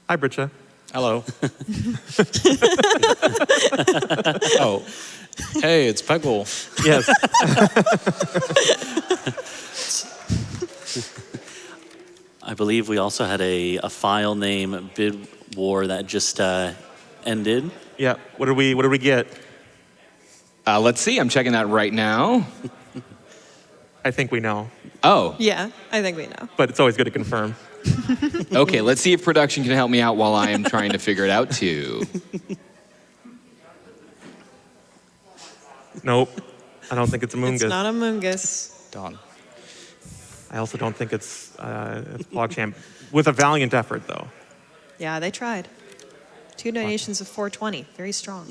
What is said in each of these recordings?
Hi, Britsha. Hello. Oh, hey, it's Peggle. Yes. I believe we also had a file name bid war that just ended. Yeah. What did we get? Let's see. I'm checking that right now. I think we know, Oh, Yeah, I think we know. but it's always good to confirm. okay. Let's see if production can help me out while I am trying to figure it out too. Nope. I don't think it's a Moongus. It's not a Moongus. Done. I also don't think it's PogChamp. With a valiant effort, though. Yeah, they tried. 2 donations of 420. Very strong.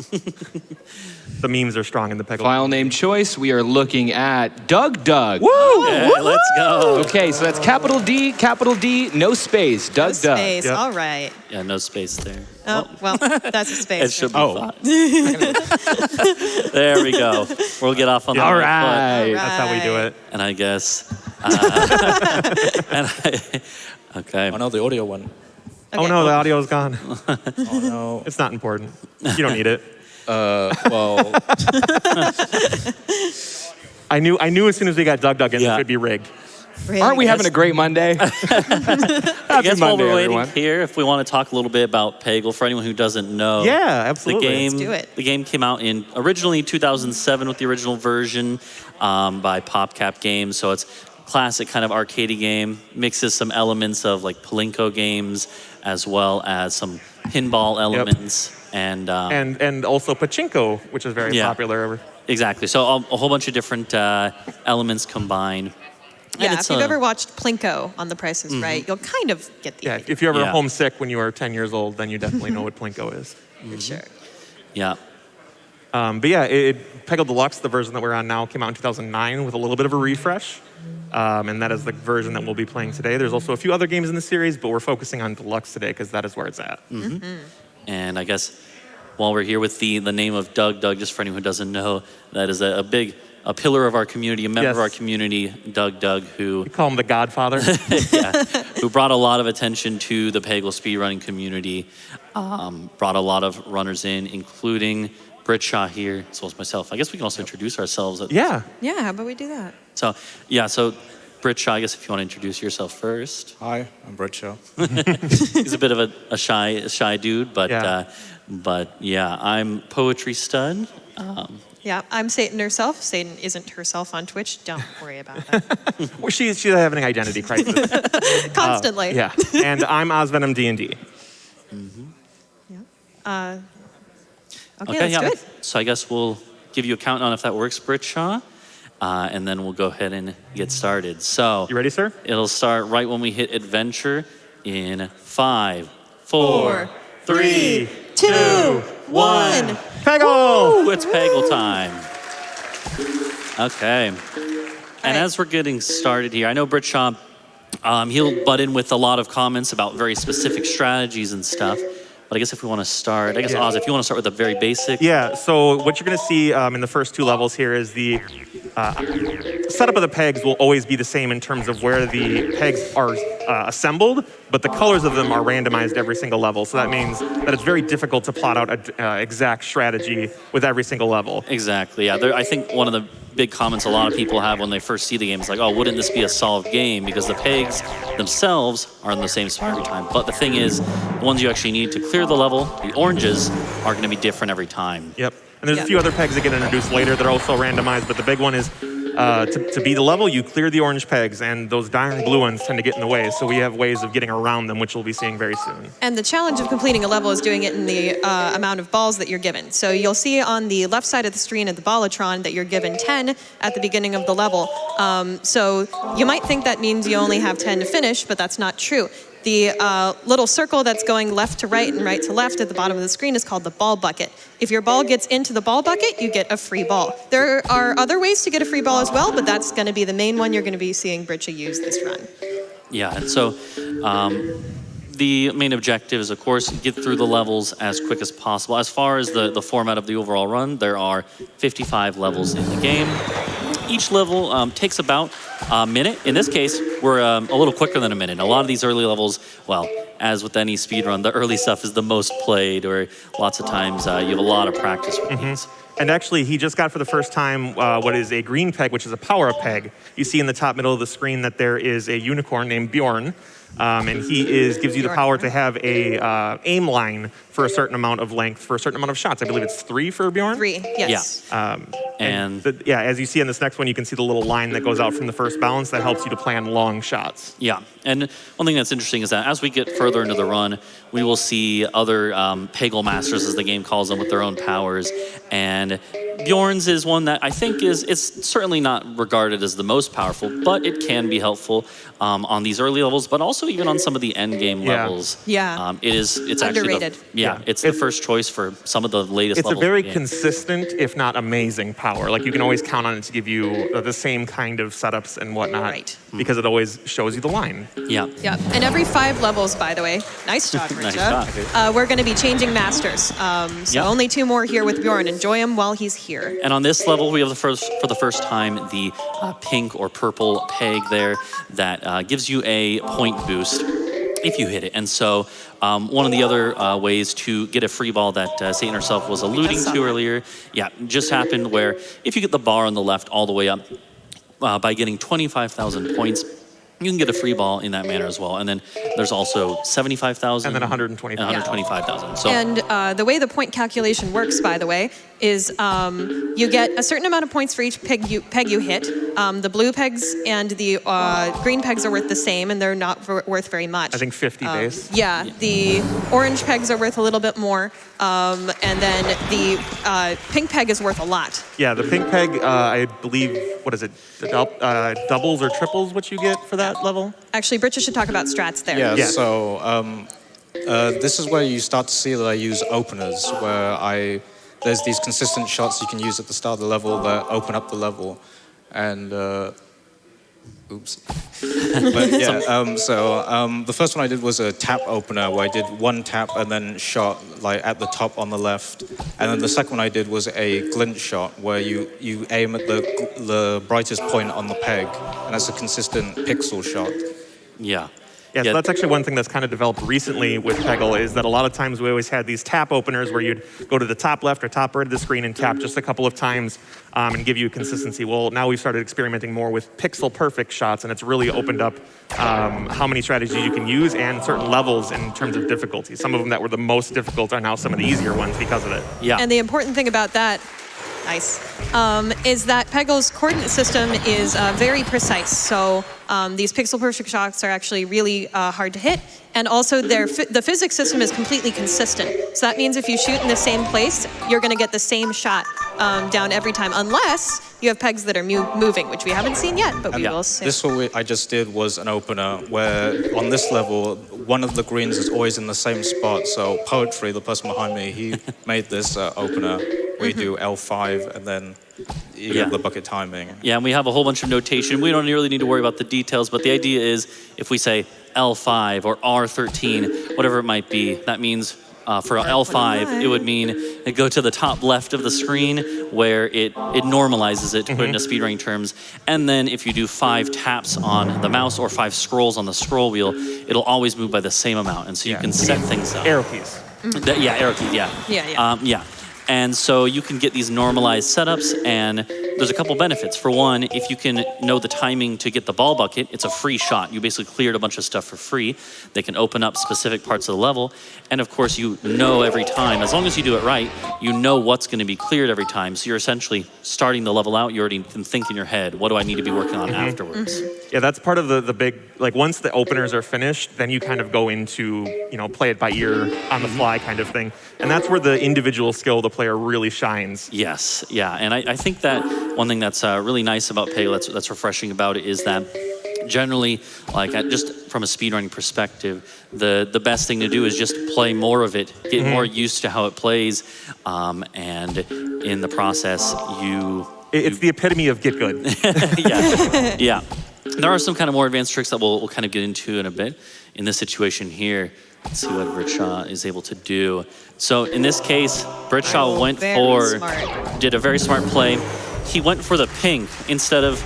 The memes are strong in the Peggle. File name choice. We are looking at Doug. Woo! Yeah, let's go. Okay, so that's capital D, no space. No Doug. space. Yep. All right. Yeah, no space there. Oh, well, that's a space. It should be Oh. fine. There we go. We'll get off on the All right right. That's how we do it. foot. And I guess. Okay. Oh no, the audio went. Oh no, the audio's gone. Oh no. It's not important. You don't need it. Well, I knew as soon as we got Doug in, Yeah. this would be rigged. Really? Aren't we having a great Monday? I guess while Monday, we're waiting everyone. here, if we want to talk a little bit about Peggle, for anyone who doesn't know. Yeah, The absolutely. game, Let's do it. The game came out in originally 2007 with the original version by PopCap Games. So it's classic kind of arcadey game, mixes some elements of like Plinko games as well as some pinball elements and also pachinko, which is very Yeah. popular. exactly. So a whole bunch of different elements combined. And Yeah, it's if you've ever watched Plinko on The Price is Right, you'll kind of get the Yeah, idea. if you're ever Yeah. homesick when you were 10 years old, then you definitely know what Plinko is. For sure. Yeah. But yeah, Peggle Deluxe, the version that we're on now, came out in 2009 with a little bit of a refresh. And that is the version that we'll be playing today. There's also a few other games in the series, but we're focusing on Deluxe today because that is where it's at. And I guess while we're here with the name of Doug, just for anyone who doesn't know, that is a pillar of our community, a member of Yes. our community, Doug, who We call him the Godfather. who brought a lot of attention to the Peggle speedrunning community, brought a lot of runners in, including britsha here, as well as myself. I guess we can also introduce ourselves. Yeah. Yeah, how about we do that? So britsha, I guess if you want to introduce yourself first. hi, I'm britsha. He's a bit of a shy dude, but Yeah. I'm poetrystud. Yeah, I'm Satan herself. Satan isn't herself on Twitch. Don't worry about that. Well, she's having an identity crisis. Constantly. Yeah. And I'm ozvenomond D&D. Yeah. Okay, that's good. So I guess we'll give you a countdown if that works, britsha, and then we'll go ahead and get started. So You ready, sir? it'll start right when we hit adventure in 5, 4, 4, 3, 2, 1. Peggle! Ooh, it's Peggle time. Okay. And as we're getting started here, I know britsha, he'll butt in with a lot of comments about very specific strategies and stuff. But I guess if we want to start, Yeah. Oz, if you want to start with the very basic. Yeah, so what you're going to see in the first 2 levels here is the setup of the pegs will always be the same in terms of where the pegs are assembled, but the colors of them are randomized every single level. So that means that it's very difficult to plot out an exact strategy with every single level. Exactly, yeah. I think one of the big comments a lot of people have when they first see the game is like, oh, wouldn't this be a solved game? Because the pegs themselves are in the same spot every time. But the thing is, the ones you actually need to clear the level, the oranges, are going to be different every time. Yep. And there's a few other pegs that get introduced later that are also randomized, but the big one is to beat the level, you clear the orange pegs, and those darn blue ones tend to get in the way. So we have ways of getting around them, which we'll be seeing very soon. And the challenge of completing a level is doing it in the amount of balls that you're given. So you'll see on the left side of the screen at the Ballatron that you're given 10 at the beginning of the level. So you might think that means you only have 10 to finish, but that's not true. The little circle that's going left to right and right to left at the bottom of the screen is called the ball bucket. If your ball gets into the ball bucket, you get a free ball. There are other ways to get a free ball as well, but that's going to be the main one you're going to be seeing britsha use this run. Yeah, and so the main objective is, of course, get through the levels as quick as possible. As far as the format of the overall run, there are 55 levels in the game. Each level takes about a minute. In this case, we're a little quicker than a minute. A lot of these early levels, well, as with any speedrun, the early stuff is the most played, or lots of times you have a lot of practice with these. And actually, he just got for the first time what is a green peg, which is a power-up peg. You see in the top middle of the screen that there is a unicorn named Bjorn, and he gives you the power to have a aim line for a certain amount of length, for a certain amount of shots. I believe it's 3 for Bjorn? 3, yes. And as you see in this next one, you can see the little line that goes out from the first balance that helps you to plan long shots. yeah, and one thing that's interesting is that as we get further into the run, we will see other Peggle masters, as the game calls them, with their own powers. And Bjorn's is one that I think it's certainly not regarded as the most powerful, but it can be helpful on these early levels, but also even on some of the end game levels. Yeah. It's Underrated. actually it's the first choice for some of the latest It's a levels very of the game. consistent, if not amazing, power. Like, you can always count on it to give you the same kind of setups and whatnot. Right. Because it always shows you the line. Yeah. Yeah, and every 5 levels, by the way, nice job, Nice Britsha. job. We're going to be changing masters. So only 2 more here with Bjorn. Enjoy him while he's here. And on this level, we have for the first time the pink or purple peg there that gives you a point boost if you hit it. And so one of the other ways to get a free ball that Satan herself was alluding to earlier, just happened where if you get the bar on the left all the way up by getting 25,000 points, you can get a free ball in that manner as well. And then there's also 75,000. And then 125,000. And 125,000. So, And the way the point calculation works, by the way, is you get a certain amount of points for each peg you hit. The blue pegs and the green pegs are worth the same, and they're not worth very much. I think 50 base. Yeah, the orange pegs are worth a little bit more, and then the pink peg is worth a lot. Yeah, the pink peg, I believe, what is it? Doubles or triples what you get for that level? Actually, Britsha should talk about strats there. Yeah, Yeah. so this is where you start to see that I use openers, where there's these consistent shots you can use at the start of the level that open up the level. And, oops. But yeah, the first one I did was a tap opener, where I did 1 tap and then shot like at the top on the left. And then the second one I did was a glint shot, where you aim at the brightest point on the peg, and that's a consistent pixel shot. yeah. Yeah, so that's actually one thing that's kind of developed recently with Peggle, is that a lot of times we always had these tap openers where you'd go to the top left or top right of the screen and tap just a couple of times and give you consistency. Well, now we've started experimenting more with pixel perfect shots, and it's really opened up how many strategies you can use and certain levels in terms of difficulty. Some of them that were the most difficult are now some of the easier ones because of it. Yeah. And the important thing about that, is that Peggle's coordinate system is very precise. So these pixel perfect shots are actually really hard to hit. And also the physics system is completely consistent. So that means if you shoot in the same place, you're going to get the same shot down every time, unless you have pegs that are moving, which we haven't seen yet, but we will soon. This one I just did was an opener, where on this level, one of the greens is always in the same spot. So Poetry, the person behind me, he made this opener where you do L5 and then you get the bucket timing. Yeah, and we have a whole bunch of notation. We don't really need to worry about the details, but the idea is if we say L5 or R13, whatever it might be, that means for L5, it would mean it go to the top left of the screen where it normalizes it to put it into speedrunning terms. And then if you do 5 taps on the mouse or 5 scrolls on the scroll wheel, it'll always move by the same amount. And so you can set things up. Arrow keys. Arrow keys, yeah. And so you can get these normalized setups, and there's a couple benefits. For one, if you can know the timing to get the ball bucket, it's a free shot. You basically cleared a bunch of stuff for free. They can open up specific parts of the level. And of course, you know every time, as long as you do it right, you know what's going to be cleared every time. So you're essentially starting the level out. You already can think in your head, what do I need to be working on afterwards? Yeah, that's part of the big, like, once the openers are finished, then you kind of go into, play it by ear, on the fly kind of thing. And that's where the individual skill of the player really shines. Yes, yeah. And I think that one thing that's really nice about Peggle, that's refreshing about it, is that generally, just from a speedrunning perspective, the best thing to do is just play more of it, get more used to how it plays, and in the process, It's the epitome of get good. yeah. There are some kind of more advanced tricks that we'll kind of get into in a bit. In this situation here, let's see what britsha is able to do. So in this case, britsha did a very smart play. He went for the pink instead of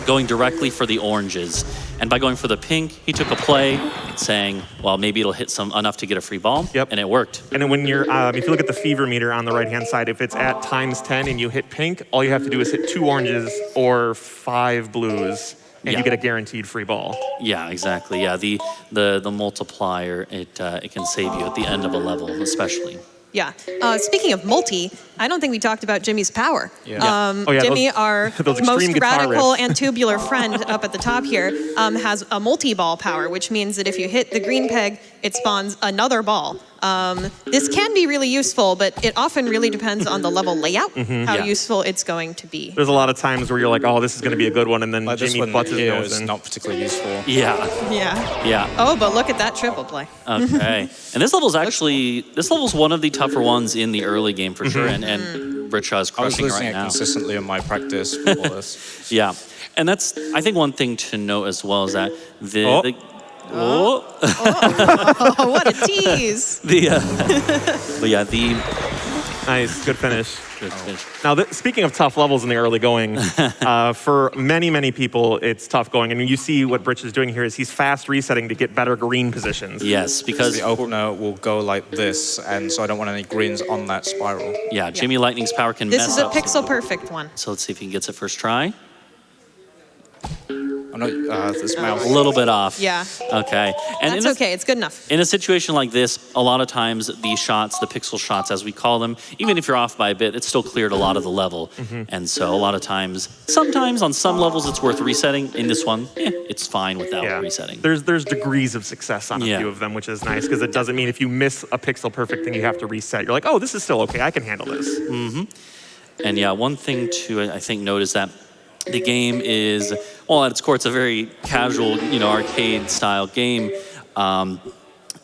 going directly for the oranges. And by going for the pink, he took a play saying, well, maybe it'll hit enough to get a free ball. Yep. And it worked. And then when you're, if you look at the fever meter on the right-hand side, if it's at ×10 and you hit pink, all you have to do is hit 2 oranges or 5 blues, and Yeah. you get a guaranteed free ball. Yeah, exactly. Yeah, the multiplier, it can save you at the end of a level, especially. Yeah. Speaking of multi, I don't think we talked about Jimmy's power. Yeah. Oh, yeah, Jimmy, those- our those extreme most guitar radical riffs. and tubular friend up at the top here, has a multi-ball power, which means that if you hit the green peg, it spawns another ball. This can be really useful, but it often really depends on the level layout, how Yeah. useful it's going to be. There's a lot of times where you're like, oh, this is going to be a good one, and then Like this Jimmy one butts his here nose is in. not particularly useful. Yeah, Yeah. yeah. Oh, but look at that triple play. Okay. And this level's one of the tougher ones in the early game for sure, and britsha is I was crushing losing right it now. consistently in my practice before this. Yeah, and that's, I think, one thing to note as well is that Oh, what a tease. but yeah, the Nice, good finish. good finish. Now, speaking of tough levels in the early going, for many, many people, it's tough going. I mean, you see what Brich is doing here is he's fast resetting to get better green positions. Yes, because The opener will go like this, and so I don't want any greens on that spiral. yeah, Jimmy Lightning's power can This mess is a up pixel some- perfect one. So let's see if he gets it first try. I'm not, this mouse. A little bit off. Yeah. Okay. And That's okay. It's good enough. In a situation like this, a lot of times the shots, the pixel shots as we call them, even if you're off by a bit, it's still cleared a lot of the level. And so a lot of times, sometimes on some levels it's worth resetting. In this one, it's fine without Yeah. resetting. There's degrees of success on a Yeah. few of them, which is nice because it doesn't mean if you miss a pixel perfect thing you have to reset. You're like, oh, this is still okay. I can handle this. And yeah, one thing to, I think, note is that the game is, well, at its core, it's a very casual, arcade style game.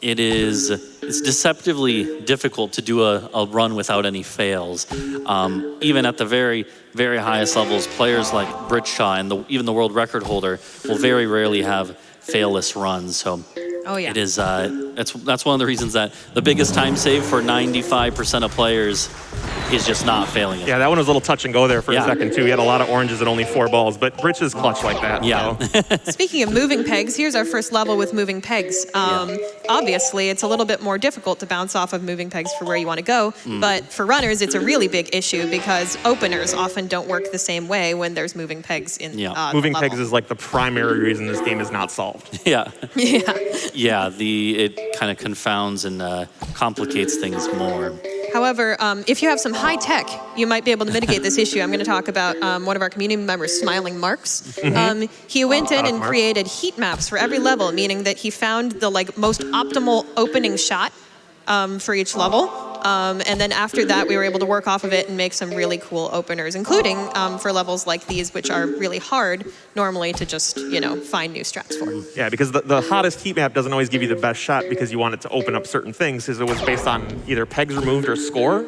It's deceptively difficult to do a run without any fails. Even at the very, very highest levels, players like britsha and even the world record holder will very rarely have failless runs. So Oh, yeah. it is, that's one of the reasons that the biggest time save for 95% of players is just not failing it. Yeah, that one was a little touch and go there for Yeah. a second, too. He had a lot of oranges and only 4 balls, but Brich is clutch like that. Yeah. So. Speaking of moving pegs, here's our first level with moving pegs. Obviously, it's a little bit more difficult to bounce off of moving pegs for where you want to go, but for runners, it's a really big issue because openers often don't work the same way when there's moving pegs in Yeah. the Moving level. pegs is like the primary reason this game is not solved. Yeah. Yeah. Yeah, it kind of confounds and complicates things more. However, if you have some high tech, you might be able to mitigate this issue. I'm going to talk about one of our community members, Smiling Marks. He went in and Mark. created heat maps for every level, meaning that he found the most optimal opening shot for each level. And then after that, we were able to work off of it and make some really cool openers, including for levels like these, which are really hard normally to just, find new strats for. Yeah, because the hottest heat map doesn't always give you the best shot because you want it to open up certain things because it was based on either pegs removed or score.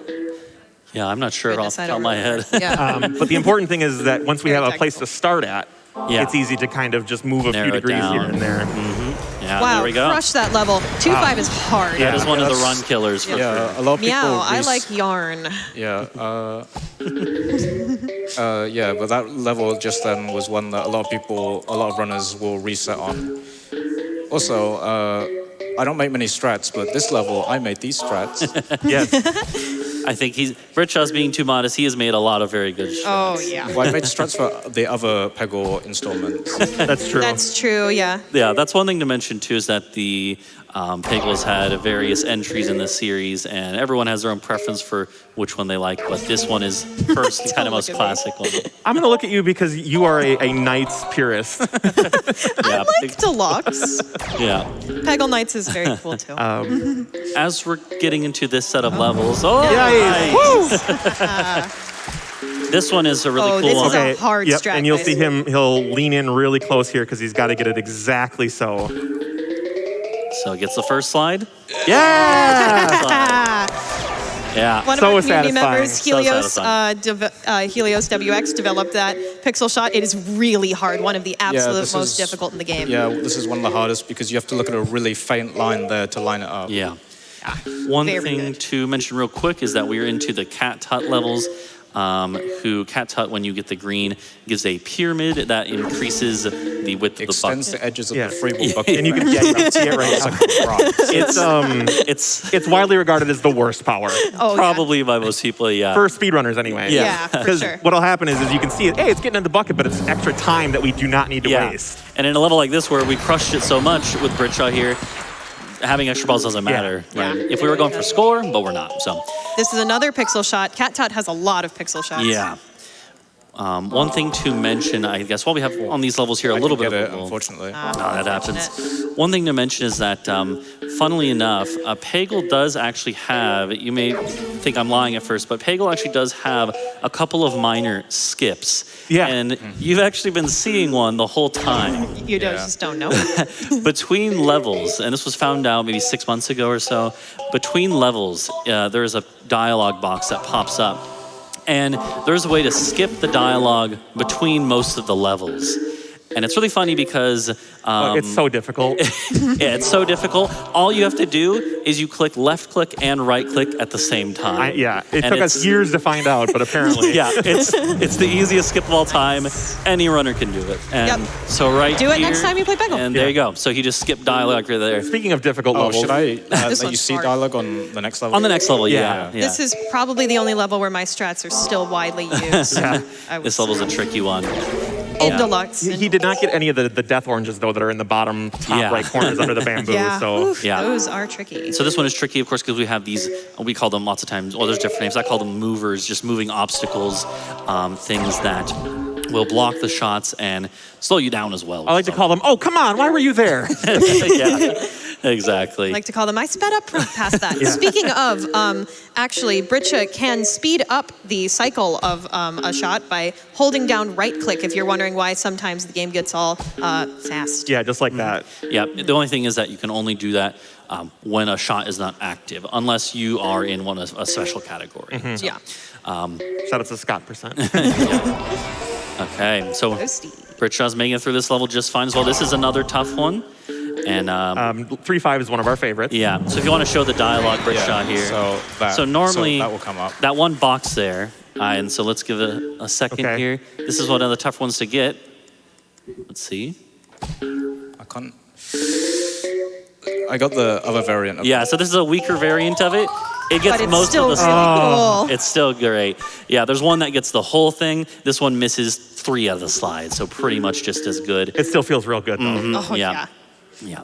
Yeah, I'm not sure Goodness, off I the top of don't my remember. head. Yeah. But the important thing is that once we Very have a place technical. to start at, Yeah. it's easy to kind of just move a Narrow few it degrees down. here and there. Yeah, Wow, there we go. crush that level. 2-5 is hard. That is one of the that's- run killers for sure. Yeah, a lot of people. Meow, I like yarn. Yeah, yeah, but that level just then was one that a lot of runners will reset on. Also, I don't make many strats, but this level, I made these strats. Yes. I think britsha's being too modest. He has made a lot of very good shots. Oh, yeah. Well, I made strats for the other Peggle installments. That's true. That's true, yeah. Yeah, that's one thing to mention too, is that the Peggle's had various entries in this series, and everyone has their own preference for which one they like, but this one is first and kind of most look at me. classic one. I'm going to look at you because you are a Knights purist. Yeah, I like Deluxe. yeah. Peggle Knights is very cool, too. As we're getting into this set of levels, this one is a really Oh, cool this one. is a hard yep. strat, And you'll guys. see him, he'll lean in really close here because he's got to get it exactly so. So it gets the first slide. Yeah! Yeah. One So of our community satisfying. members, So Helios WX, developed that pixel shot. It is really hard, one of the absolute this most is- difficult in the game. Yeah, this is one of the hardest because you have to look at a really faint line there to line it up. Yeah. One Very thing good. to mention real quick is that we are into the Cat Tut levels. who Cat Tut, when you get the green, gives a pyramid that increases the width of the Extends bucket. the edges of the free ball bucket. And you can see it right now. It's widely regarded as the worst power. Oh, Probably by most people, yeah. For speedrunners, anyway. Yeah, for Because sure. what'll happen is you can see it, hey, it's getting in the bucket, but it's extra time that we do not need to waste. And in a level like this where we crushed it so much with britsha here, having extra balls doesn't matter. Yeah. Right? If we were going for score, but we're not. So This is another pixel shot. Cat Tut has a lot of pixel shots. yeah. One thing to mention, I guess, while we have on these levels here a little bit Get of it, a little- unfortunately. No, that happens. One thing to mention is that, funnily enough, Peggle does actually have, you may think I'm lying at first, but Peggle actually does have a couple of minor skips. Yeah. And you've actually been seeing one the whole time. You just don't know. Between levels, and this was found out maybe 6 months ago or so, between levels, there is a dialogue box that pops up. And there's a way to skip the dialogue between most of the levels. And it's really funny because It's so difficult. yeah, it's so difficult. All you have to do is you click left click and right click at the same time. It And took us years to find out, but apparently. Yeah, it's the easiest skip of all time. Any runner can do it. And Yep. so right Do it here, next time you play Peggle. And there you go. So he just skipped dialogue right there. Speaking of difficult Oh, levels, should I This let you one's see hard. dialogue on the next level? On the next level, yeah. Yeah. yeah. This is probably the only level where my strats are still widely used. I would This level's a tricky one. in Deluxe. he did not get any of the death oranges, though, that are in the bottom top Yeah. right corners under the bamboo. Yeah. So Oof, Yeah. those are tricky. So this one is tricky, of course, because we have these, we call them lots of times, well, there's different names. I call them movers, just moving obstacles, things that will block the shots and slow you down as well. I like to call them, oh, come on, why were you there? Yeah, exactly. I like to call them, I sped up past that. Speaking of, actually, britsha can speed up the cycle of a shot by holding down right click if you're wondering why sometimes the game gets all fast. Yeah, just like that. Yeah, the only thing is that you can only do that when a shot is not active, unless you are in a special category. So, Yeah. Shout out to Scott Percent. okay, so Roasty. Britsha's making it through this level just fine as well. This is another tough one. And 3-5 is one of our favorites. yeah, so if you want to show the dialogue Britsha here. So normally, that will come up. that one box there, and so let's give it a second Okay. here. This is one of the tough ones to get. Let's see. I can't. I got the other variant of Yeah, so this is a weaker variant of it. It gets But it's most still of the really cool. It's still great. Yeah, there's one that gets the whole thing. This one misses 3 of the slides, so pretty much just as good. It still feels real good, though. Oh, yeah. yeah. Yeah.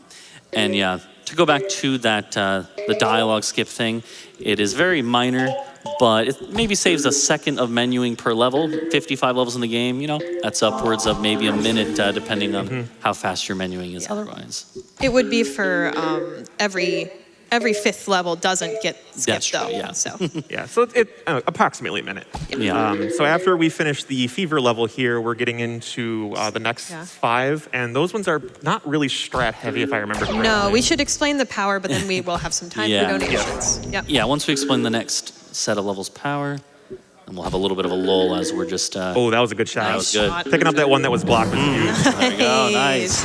And yeah, to go back to that, the dialogue skip thing, it is very minor, but it maybe saves a second of menuing per level. 55 levels in the game, that's upwards of maybe a minute, depending on how fast your menuing is otherwise. It would be for every fifth level doesn't get skipped, That's true, though. yeah. So Yeah, so it's approximately a minute. Yeah. So after we finish the fever level here, we're getting into the next 5, and those ones are not really strat heavy, if I remember correctly. no, we should explain the power, but then we will have some time Yeah. for donations. Yep. Yeah, once we explain the next set of levels power, and we'll have a little bit of a lull as we're just... Oh, that was a good shot. That was good. Shot. Picking up that one that was blocked was huge. There we go, nice.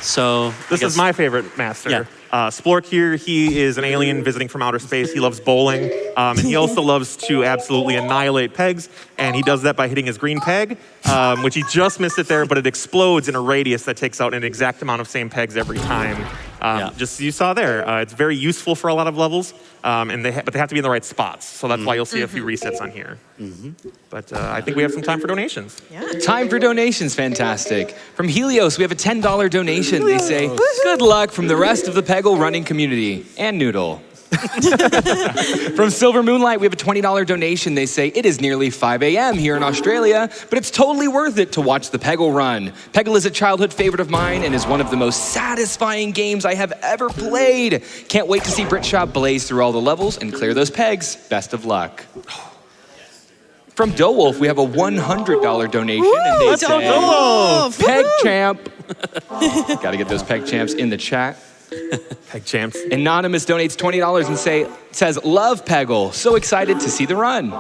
So... This is my favorite master. Yeah. Splork here, he is an alien visiting from outer space. He loves bowling, and he also loves to absolutely annihilate pegs, and he does that by hitting his green peg, which he just missed it there, but it explodes in a radius that takes out an exact amount of same pegs every time. Just as you saw there, it's very useful for a lot of levels, but they have to be in the right spots, so that's why you'll see a few resets on here. But I think we have some time for donations. Time for donations, fantastic. From Helios, we have a $10 donation. They say, good luck from the rest of the Peggle running community and Noodle. From Silver Moonlight, we have a $20 donation. They say, it is nearly 5 a.m. here in Australia, but it's totally worth it to watch the Peggle run. Peggle is a childhood favorite of mine and is one of the most satisfying games I have ever played. Can't wait to see britsha blaze through all the levels and clear those pegs. Best of luck. From Dowolf, we have a $100 donation, and they say, Peg Champ. Gotta get those Peg Champs in the chat. Peg champs. Anonymous donates $20 and says, love Peggle. So excited to see the run.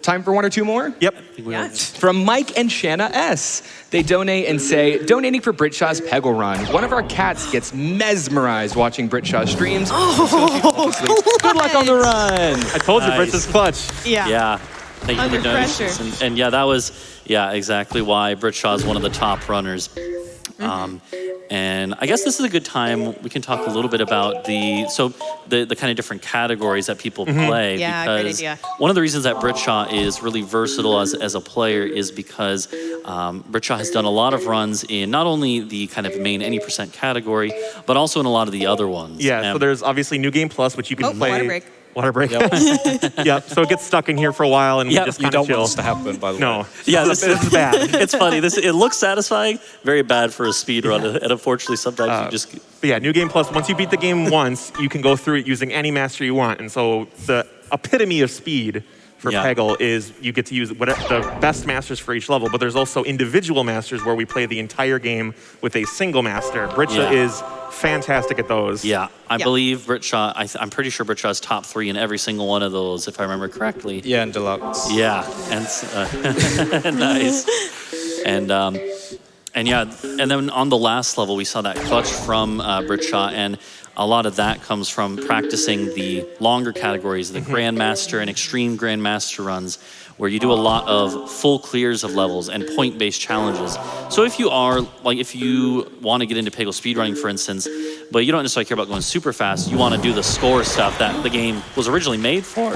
time for one or two more? Yep. From Mike and Shanna S. They donate and say, donating for Britshaw's Peggle run. One of our cats gets mesmerized watching Britsha streams. Good luck on the run. I told you, Nice. Britsha's clutch. Yeah. Thank you Under for donations. pressure. And yeah, that was exactly why Britshaw is one of the top runners. And I guess this is a good time we can talk a little bit about the kind of different categories that people play. Yeah, great because idea. one of the reasons that Britshaw is really versatile as a player is because Britshaw has done a lot of runs in not only the kind of main any percent category, but also in a lot of the other ones. Yeah, so And- there's obviously New Game Plus, which you can play. Water break. Water break. Yep. So it gets stuck in here for a while, and we Yep. just You kind of don't want chill. this to happen, by the way. No. Yeah, this is bad. It's funny. It looks satisfying, very bad for a speed run, and unfortunately, sometimes you just. But yeah, New Game Plus, once you beat the game once, you can go through it using any master you want. And so the epitome of speed for Yeah. Peggle is you get to use the best masters for each level, but there's also individual masters where we play the entire game with a single master. Britsha Yeah. is fantastic at those. Yeah, I Yeah. believe Britshaw. I'm pretty sure Britshaw is top 3 in every single one of those, if I remember correctly. Yeah, and Deluxe. Yeah, and nice. And yeah, and then on the last level, we saw that clutch from Britshaw, and a lot of that comes from practicing the longer categories, the Grandmaster and Extreme Grandmaster runs, where you do a lot of full clears of levels and point-based challenges. So if you want to get into Peggle speedrunning, for instance, but you don't necessarily care about going super fast, you want to do the score stuff that the game was originally made for,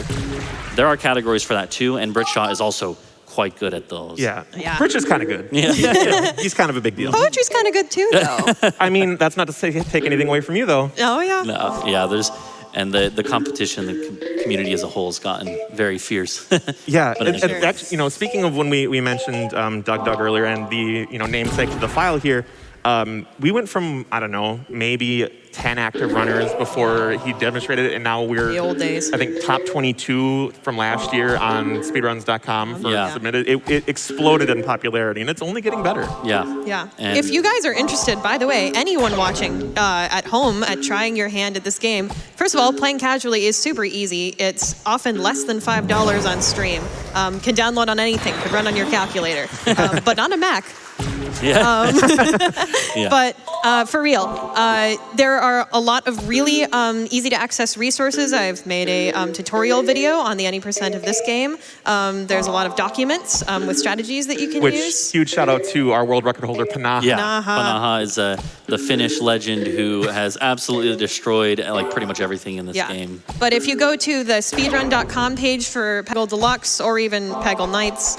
there are categories for that too, and Britshaw is also quite good at those. Yeah. Yeah. Britsha's kind of good. Yeah. He's kind of a big deal. Poetry's kind of good too, though. I mean, that's not to say take anything away from you, though. Oh, yeah. No, yeah, the competition, the community as a whole has gotten very fierce. Yeah, But it- and actually, speaking of when we mentioned Doug earlier and the namesake to the file here, we went from, I don't know, maybe 10 active runners before he demonstrated it, and now we're The old days. I think top 22 from last year on speedruns.com for Yeah. submitted. It exploded in popularity, and it's only getting better. Yeah. Yeah. And- If you guys are interested, by the way, anyone watching at home at trying your hand at this game, first of all, playing casually is super easy. It's often less than $5 on stream. Can download on anything, could run on your calculator, but not a Mac. Yeah. Yeah. But for real, there are a lot of really easy to access resources. I've made a tutorial video on the any percent of this game. There's a lot of documents with strategies that you can Which, use. huge shout out to our world record holder, Panaha. Yeah, Panaha. Panaha is the Finnish legend who has absolutely destroyed like pretty much everything in this Yeah. game. But if you go to the speedrun.com page for Peggle Deluxe or even Peggle Knights,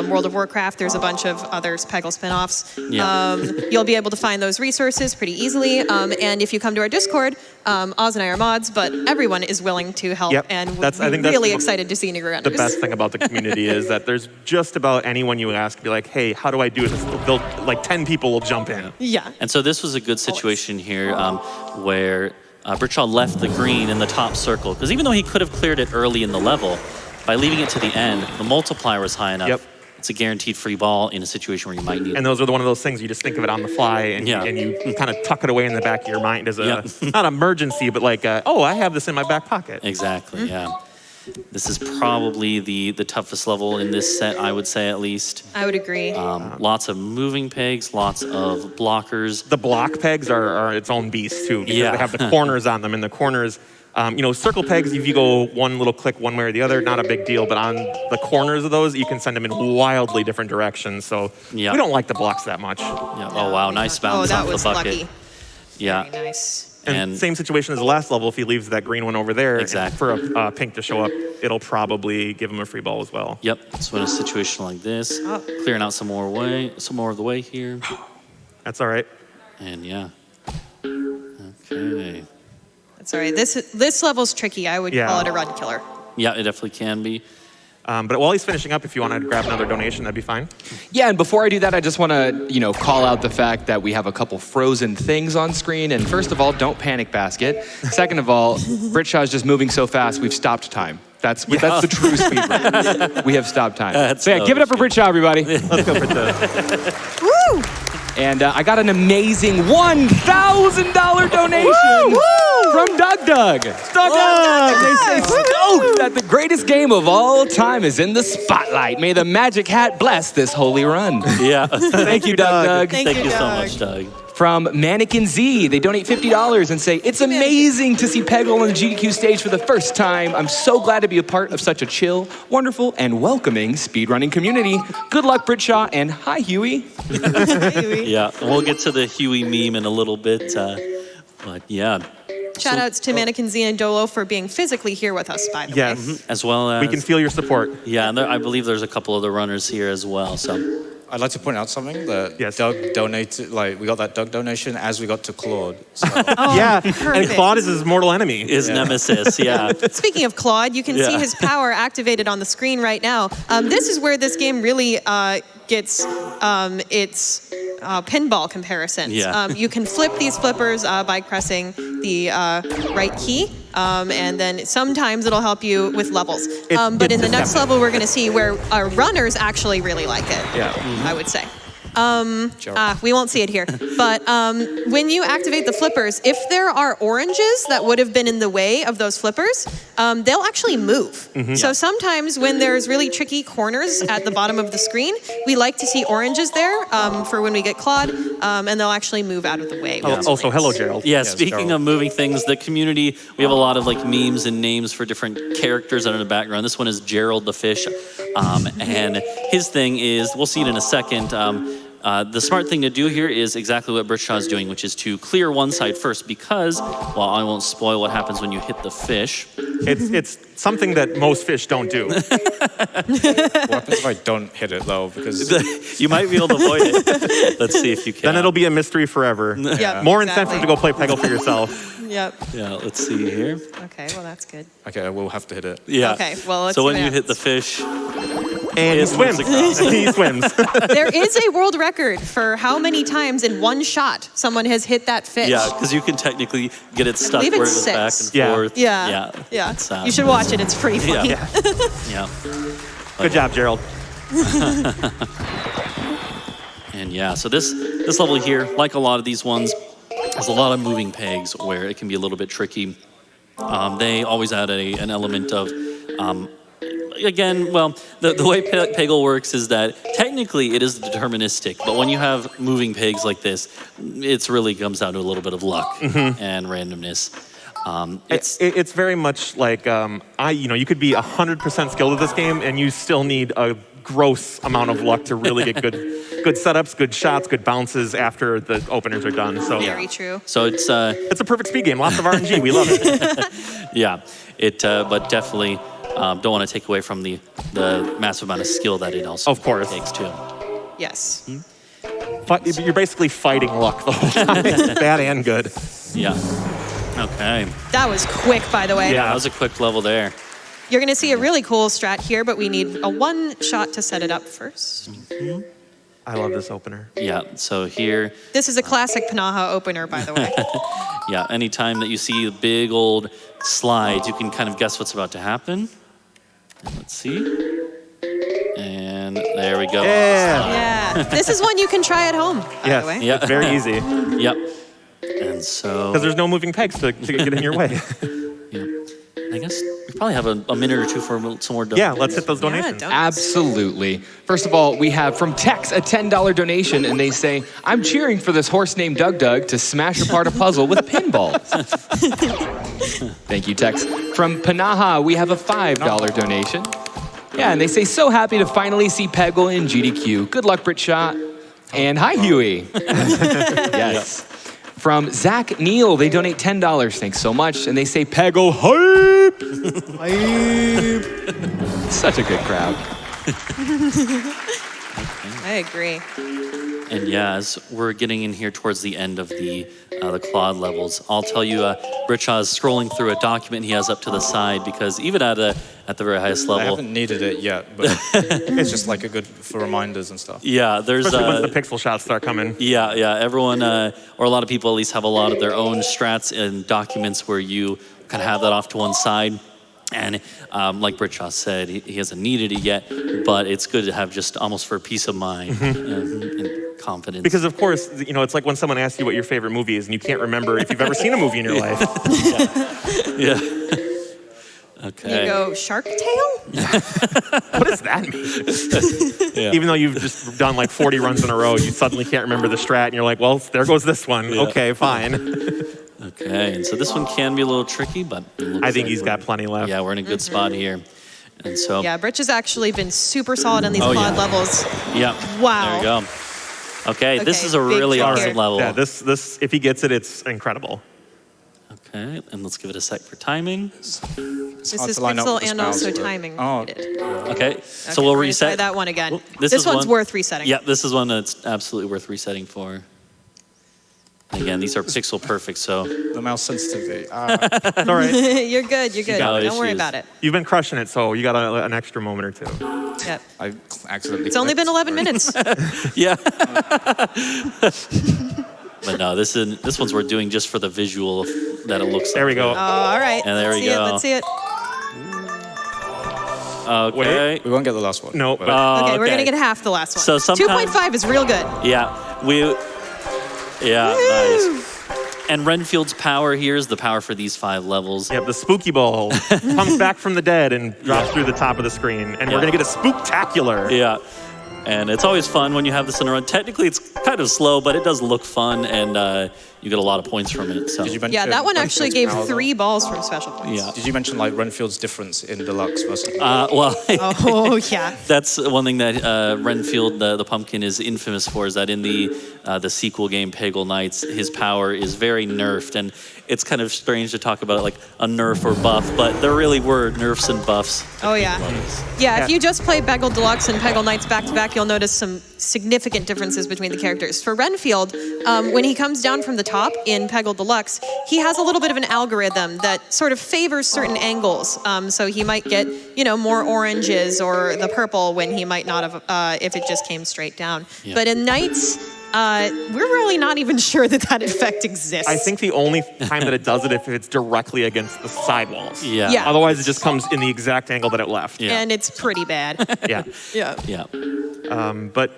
World of Warcraft, there's a bunch of other Peggle spin-offs. Yeah. You'll be able to find those resources pretty easily. And if you come to our Discord, Oz and I are mods, but everyone is willing to help. Yep. And I think we're that's really the- excited to see new The runners. best thing about the community is that there's just about anyone you ask, be like, hey, how do I do this? They'll, like 10 people will jump in. Yeah. And so this was a good situation here where Britshaw left the green in the top circle, because even though he could have cleared it early in the level, by leaving it to the end, the multiplier was high enough. Yep. It's a guaranteed free ball in a situation where you might need And it. those are one of those things you just think of it on the fly, and, Yeah. and you kind of tuck it away in the back of your mind as a, Yeah. not emergency, but like, oh, I have this in my back pocket. Exactly, yeah. This is probably the toughest level in this set, I would say, at least. I would agree. Lots of moving pegs, lots of blockers. The block pegs are its own beast too, because Yeah. they have the corners on them, and the corners, circle pegs, if you go one little click one way or the other, not a big deal, but on the corners of those, you can send them in wildly different directions, so Yeah. we don't like the blocks that much. Yeah. Oh, wow, nice bounce that off was the bucket. lucky. Yeah. Very nice. And same situation as the last level, if he leaves that green one over there, Exactly. for a pink to show up, it'll probably give him a free ball as well. Yep. So in a situation like this, clearing out some more of the way here. That's all right. And yeah. Okay. That's all right. This level's tricky. I would Yeah. call it a run killer. Yeah, it definitely can be. But while he's finishing up, if you want to grab another donation, that'd be fine. Yeah, and before I do that, I just want to, call out the fact that we have a couple frozen things on screen. And first of all, don't panic, basket. Second of all, Britshaw is just moving so fast, we've stopped time. That's the true speed run. We have stopped time. So yeah, give it up for Britshaw, everybody. Let's go for the... Woo! And I got an amazing $1,000 donation from Doug. Doug! They say stoked that the greatest game of all time is in the spotlight. May the magic hat bless this holy run. Yeah. Thank you, Doug. Thank you you, so Doug. much, Doug. From Mannequin Z, they donate $50 and say, it's amazing to see Peggle on the GDQ stage for the first time. I'm so glad to be a part of such a chill, wonderful, and welcoming speedrunning community. Good luck, Britsha, and hi, Huey. Yeah, we'll get to the Huey meme in a little bit, but yeah. Shout outs to Mannequin Z and Dolo for being physically here with us, by the way. Yes. As well as We can feel your support. yeah, and I believe there's a couple other runners here as well. So I'd like to point out something that Yes. Doug donated, like we got that Doug donation as we got to Claude. So Yeah, and perfect. Claude is his mortal enemy. is nemesis, yeah. Speaking of Claude, you can see Yeah. his power activated on the screen right now. This is where this game really gets its pinball comparisons. Yeah. You can flip these flippers by pressing the right key, and then sometimes it'll help you with levels. But in the next level, we're going to see where our runners actually really like it, Yeah. I would say. Gerald. We won't see it here. But when you activate the flippers, if there are oranges that would have been in the way of those flippers, they'll actually move. So sometimes when there's really tricky corners at the bottom of the screen, we like to see oranges there for when we get Claude, and they'll actually move out of the way. Oh, also, hello, Gerald. Yeah, Yes, speaking Gerald. of moving things, the community, we have a lot of like memes and names for different characters that are in the background. This one is Gerald the fish. And his thing is, we'll see it in a second. The smart thing to do here is exactly what Britsha is doing, which is to clear one side first because, well, I won't spoil what happens when you hit the fish. It's something that most fish don't do. what happens if I don't hit it though? Because You might be able to avoid it. Let's see if you can. Then it'll be a mystery forever. Yep, More exactly. incentive to go play Peggle for yourself. Yep. Yeah, let's see here. Okay, well, that's good. okay, I will have to hit it. Yeah. Okay, well, let's So see when what you hit the happens. fish, And he It moves swims. across. He swims. There is a world record for how many times in one shot someone has hit that fish. yeah, because you can technically get it stuck believe where it it's goes back 6. and Yeah. forth. Yeah. Yeah. It's, You should watch it. It's pretty funny. Yeah. Yeah. Good job, Gerald. And yeah, so this level here, like a lot of these ones, has a lot of moving pegs where it can be a little bit tricky. They always add an element of, again, well, the way Peggle works is that technically it is deterministic, but when you have moving pegs like this, it's really comes down to a little bit of luck and randomness. It's very much like you could be 100% skilled at this game, and you still need a gross amount of luck to really get good setups, good shots, good bounces after the openers are done. So Very true. So it's it's a perfect speed game. Lots of RNG. We love it. yeah, but definitely don't want to take away from the massive amount of skill that it also Of course. takes too. Yes. You're basically fighting luck the whole time. Bad and good. Yeah. Okay. That was quick, by the way. Yeah, that was a quick level there. You're going to see a really cool strat here, but we need a one shot to set it up first. I love this opener. Yeah. So here, This is a classic Panaha opener, by the way. yeah, anytime that you see big old slides, you can kind of guess what's about to happen. Let's see. And there we go. Yeah. Yeah. This is one you can try at home, by Yes. the way. Yeah. It's very easy Yep. And so, because there's no moving pegs to get in your way. yeah. I guess we probably have a minute or two for some more donations. Yeah, let's hit those Yeah, donations. don't- Absolutely. First of all, we have from Tex a $10 donation, and they say, I'm cheering for this horse named Doug to smash apart a puzzle with pinballs. Thank you, Tex. From Panaha, we have a $5 donation. Yeah, and they say, so happy to finally see Peggle in GDQ. Good luck, Britsha. And hi, Huey. Yes. From Zach Neal, they donate $10. Thanks so much. And they say, Peggle hype! Hype! Such a good crowd. I agree. And yeah, as we're getting in here towards the end of the Claude levels, I'll tell you, Britsha is scrolling through a document he has up to the side because even at the very highest I level, haven't needed it yet, but it's just like a good for reminders and stuff. yeah, there's Especially once the pixel shots start coming. yeah, everyone or a lot of people at least have a lot of their own strats and documents where you kind of have that off to one side. And like Britsha said, he hasn't needed it yet, but it's good to have just almost for peace of mind. And confidence. Because of course, you know, it's like when someone asks you what your favorite movie is and you can't remember if you've ever seen a movie in your life. Yeah. You Okay. go Shark Tale? What does that mean? Even though you've just done like 40 runs in a row, you suddenly can't remember the strat and you're like, well, there goes this one. Yeah. Okay, fine. Okay, and so this one can be a little tricky, but it looks I think like he's got plenty left. Yeah, we're in a good spot here. And so, Yeah, Britch has actually been super solid on these Oh, quad yeah. levels. yeah. Wow. There you go. Okay, this Okay, is a big really check awesome here. level. Yeah, this if he gets it, it's incredible. Okay, and let's give it a sec for timing. This hard is to line up pixel with this and mouse, also but- timing. Oh. related. Okay, so Okay, we'll we're gonna try reset. that one again. Well, This is one's one- worth resetting. Yeah, this is one that's absolutely worth resetting for. And again, these are pixel perfect, so The mouse sensitivity. It's all right. You're good. You're good. got Don't worry issues. about it. You've been crushing it, so you got an extra moment or two. Yep. I accidentally. It's only been 11 minutes. yeah. But no, this one's worth doing just for the visual of that it looks. There we go. Oh, all right. And there Let's we see go. It. Let's see it. Okay. We won't get the last one. No, but- but Okay, we're gonna get half the last one. So sometimes- 2.5 is real good. Yeah, nice. And Renfield's power here is the power for these 5 levels. yeah, the spooky ball comes back from the dead and drops through the top of the screen, and we're gonna get a spooktacular. Yeah. And it's always fun when you have this in a run. Technically, it's kind of slow, but it does look fun, and you get a lot of points from it. So Did you mention Yeah, that one actually Renfield's gave power, though? 3 balls from special points. yeah. Did you mention like Renfield's difference in Deluxe versus? Well, Oh, yeah. that's one thing that Renfield, the pumpkin, is infamous for. Is that in the sequel game Peggle Knights, his power is very nerfed, and it's kind of strange to talk about it like a nerf or buff, but there really were nerfs and buffs. Oh, yeah. Yeah, if you just play Peggle Deluxe and Peggle Knights back to back, you'll notice some significant differences between the characters. For Renfield, when he comes down from the top in Peggle Deluxe, he has a little bit of an algorithm that sort of favors certain angles. So he might get, more oranges or the purple when he might not have if it just came straight down. Yeah. But in Knights, we're really not even sure that effect exists. I think the only time that it does it if it's directly against the sidewalls. Yeah. Yeah. Otherwise, it just comes in the exact angle that it left. Yeah. And it's pretty bad. Yeah. Yeah. Yeah. But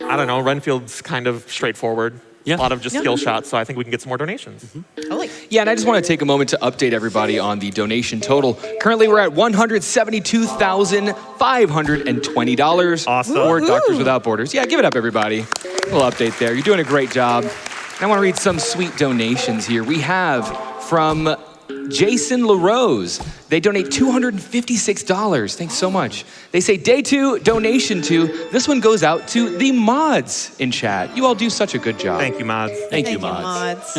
I don't know. Renfield's kind of straightforward. Yeah. A lot of just skill shots, so I think we can get some more donations. Totally. Yeah, and I just want to take a moment to update everybody on the donation total. Currently, we're at $172,520 Awesome. for Woohoo. Doctors Without Borders. Yeah, give it up, everybody. A little update there. You're doing a great job. And I want to read some sweet donations here. We have from Jason LaRose. They donate $256. Thanks so much. They say, day 2, donation 2. This one goes out to the mods in chat. You all do such a good job. Thank you, mods. Thank you, mods.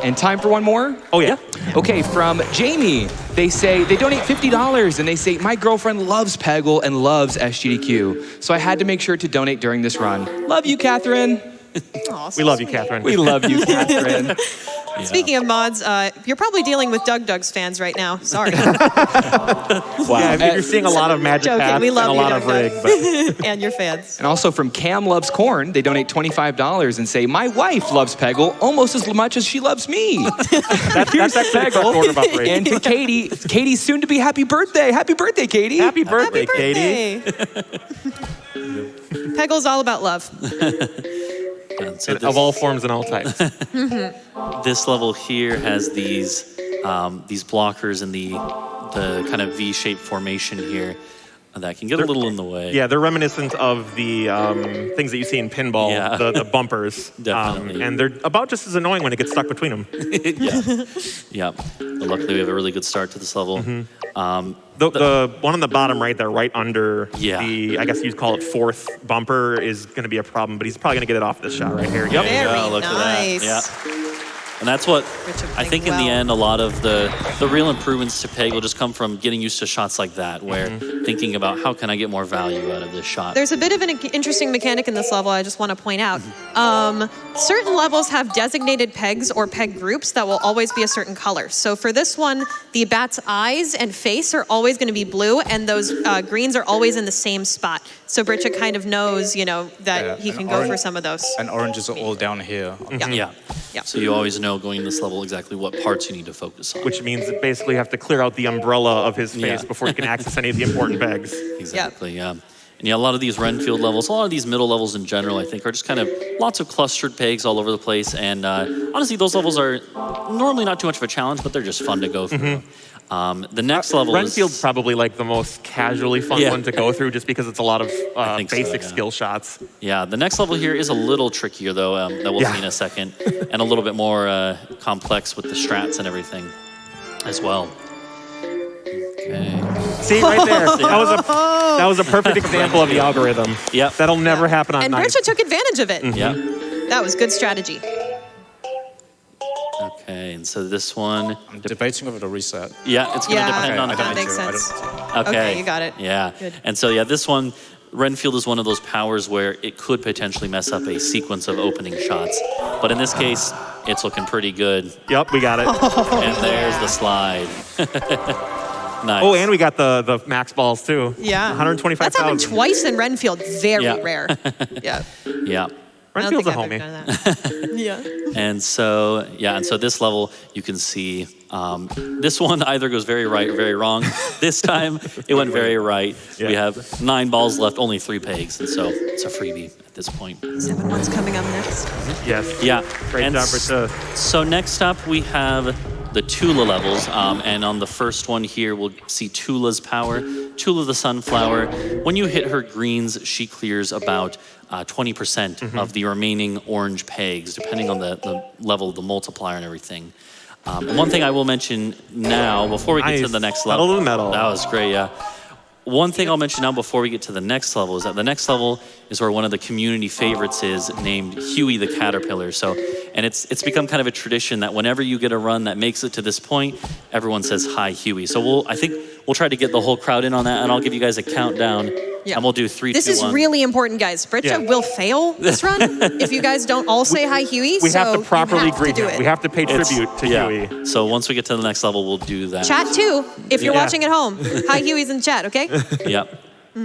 And time for one more? Oh, yeah. Okay, from Jamie, they say they donate $50 and they say, my girlfriend loves Peggle and loves SGDQ, so I had to make sure to donate during this run. Love you, Catherine. Aw, so We love you, sweet. Catherine. We love you, Catherine. Speaking of mods, you're probably dealing with Doug's fans right now. Sorry. Wow. Yeah, you're seeing a lot of magic Joking, paths we love and a you, lot of Doug. rig, but And your fans. And also from Cam Loves Corn, they donate $25 and say, my wife loves Peggle almost as much as she loves me. that's actually the correct order of operations. And to Katie, Katie's soon to be happy birthday. Happy birthday, Katie. Happy birthday, Happy Katie. birthday. Peggle's all about love. And so Of all forms and all types. this level here has these blockers and the kind of V-shaped formation here that can get a little in the way. Yeah, they're reminiscent of the things that you see in pinball, Yeah. the bumpers. Definitely. And they're about just as annoying when it gets stuck between them. Yeah. But luckily, we have a really good start to this level. The one on the bottom right there, right under Yeah. the, I guess you'd call it 4th bumper, is going to be a problem, but he's probably going to get it off this shot right here. Yep. Very look nice. at that. Yeah. And that's what Richard I think playing in the well. end, a lot of the real improvements to Peg will just come from getting used to shots like that, where thinking about how can I get more value out of this shot. There's a bit of an interesting mechanic in this level I just want to point out. Certain levels have designated pegs or peg groups that will always be a certain color. So for this one, the bat's eyes and face are always going to be blue, and those greens are always in the same spot. So Britsha kind of knows, that he and can go for orange- some of those. And oranges are all down here. Yeah. Yeah. So you always know going in this level exactly what parts you need to focus on. Which means that basically you have to clear out the umbrella of his face Yeah. before you can access any of the important pegs. Exactly, yeah. And yeah, a lot of these Renfield levels, a lot of these middle levels in general, I think, are just kind of lots of clustered pegs all over the place. And honestly, those levels are normally not too much of a challenge, but they're just fun to go through. The next level Renfield's is... probably like the most casually fun one to go through, just because it's a lot of basic so, skill shots. Yeah, the next level here is a little trickier, though, that we'll see in a second, and a little bit more complex with the strats and everything as well. Okay. See, right there. That was a perfect example of the algorithm. Yep. That'll never happen on And nice. britsha took advantage of it. Yep. That was good strategy. Okay, and so this one... I'm debating whether to reset. Yeah, it's going to depend on... that makes sense. Okay. Okay, you got it. Yeah. Good. And so, yeah, this one, Renfield is one of those powers where it could potentially mess up a sequence of opening shots. But in this case, it's looking pretty good. Yep, we got it. And there's the slide. Nice. Oh, and we got the max balls too. Yeah. 125,000. That's happened twice in Renfield. Very Yeah. rare. Yeah. Yeah. I don't Renfield's think a I've homie. ever done that. Yeah. And so, yeah, and so this level, you can see this one either goes very right or very wrong. This time, it went very right. Yeah. We have 9 balls left, only 3 pegs, and so it's a freebie at this point. 7 one's coming up next. Yes. Yeah. Great and job, Britsha. So next up, we have the Tula levels, and on the first one here, we'll see Tula's power. Tula the Sunflower, when you hit her greens, she clears about 20% of the remaining orange pegs, depending on the level of the multiplier and everything. And one thing I will mention now, before we get to Nice. the next level. Pedal to the metal. That was great, yeah. One thing I'll mention now before we get to the next level is that the next level is where one of the community favorites is, named Huey the Caterpillar. So, and it's become kind of a tradition that whenever you get a run that makes it to this point, everyone says, "Hi, Huey." So I think we'll try to get the whole crowd in on that, and I'll give you guys a countdown, and we'll do 3, This 2, 1. is really important, guys. Britsha will fail this run if you guys don't all say hi, Huey. We have so to properly you have greet to do him. it. We have to pay tribute to Huey. So once we get to the next level, we'll do that. Chat too, if you're Yeah. watching at home. Hi, Huey's in chat, okay? Yep.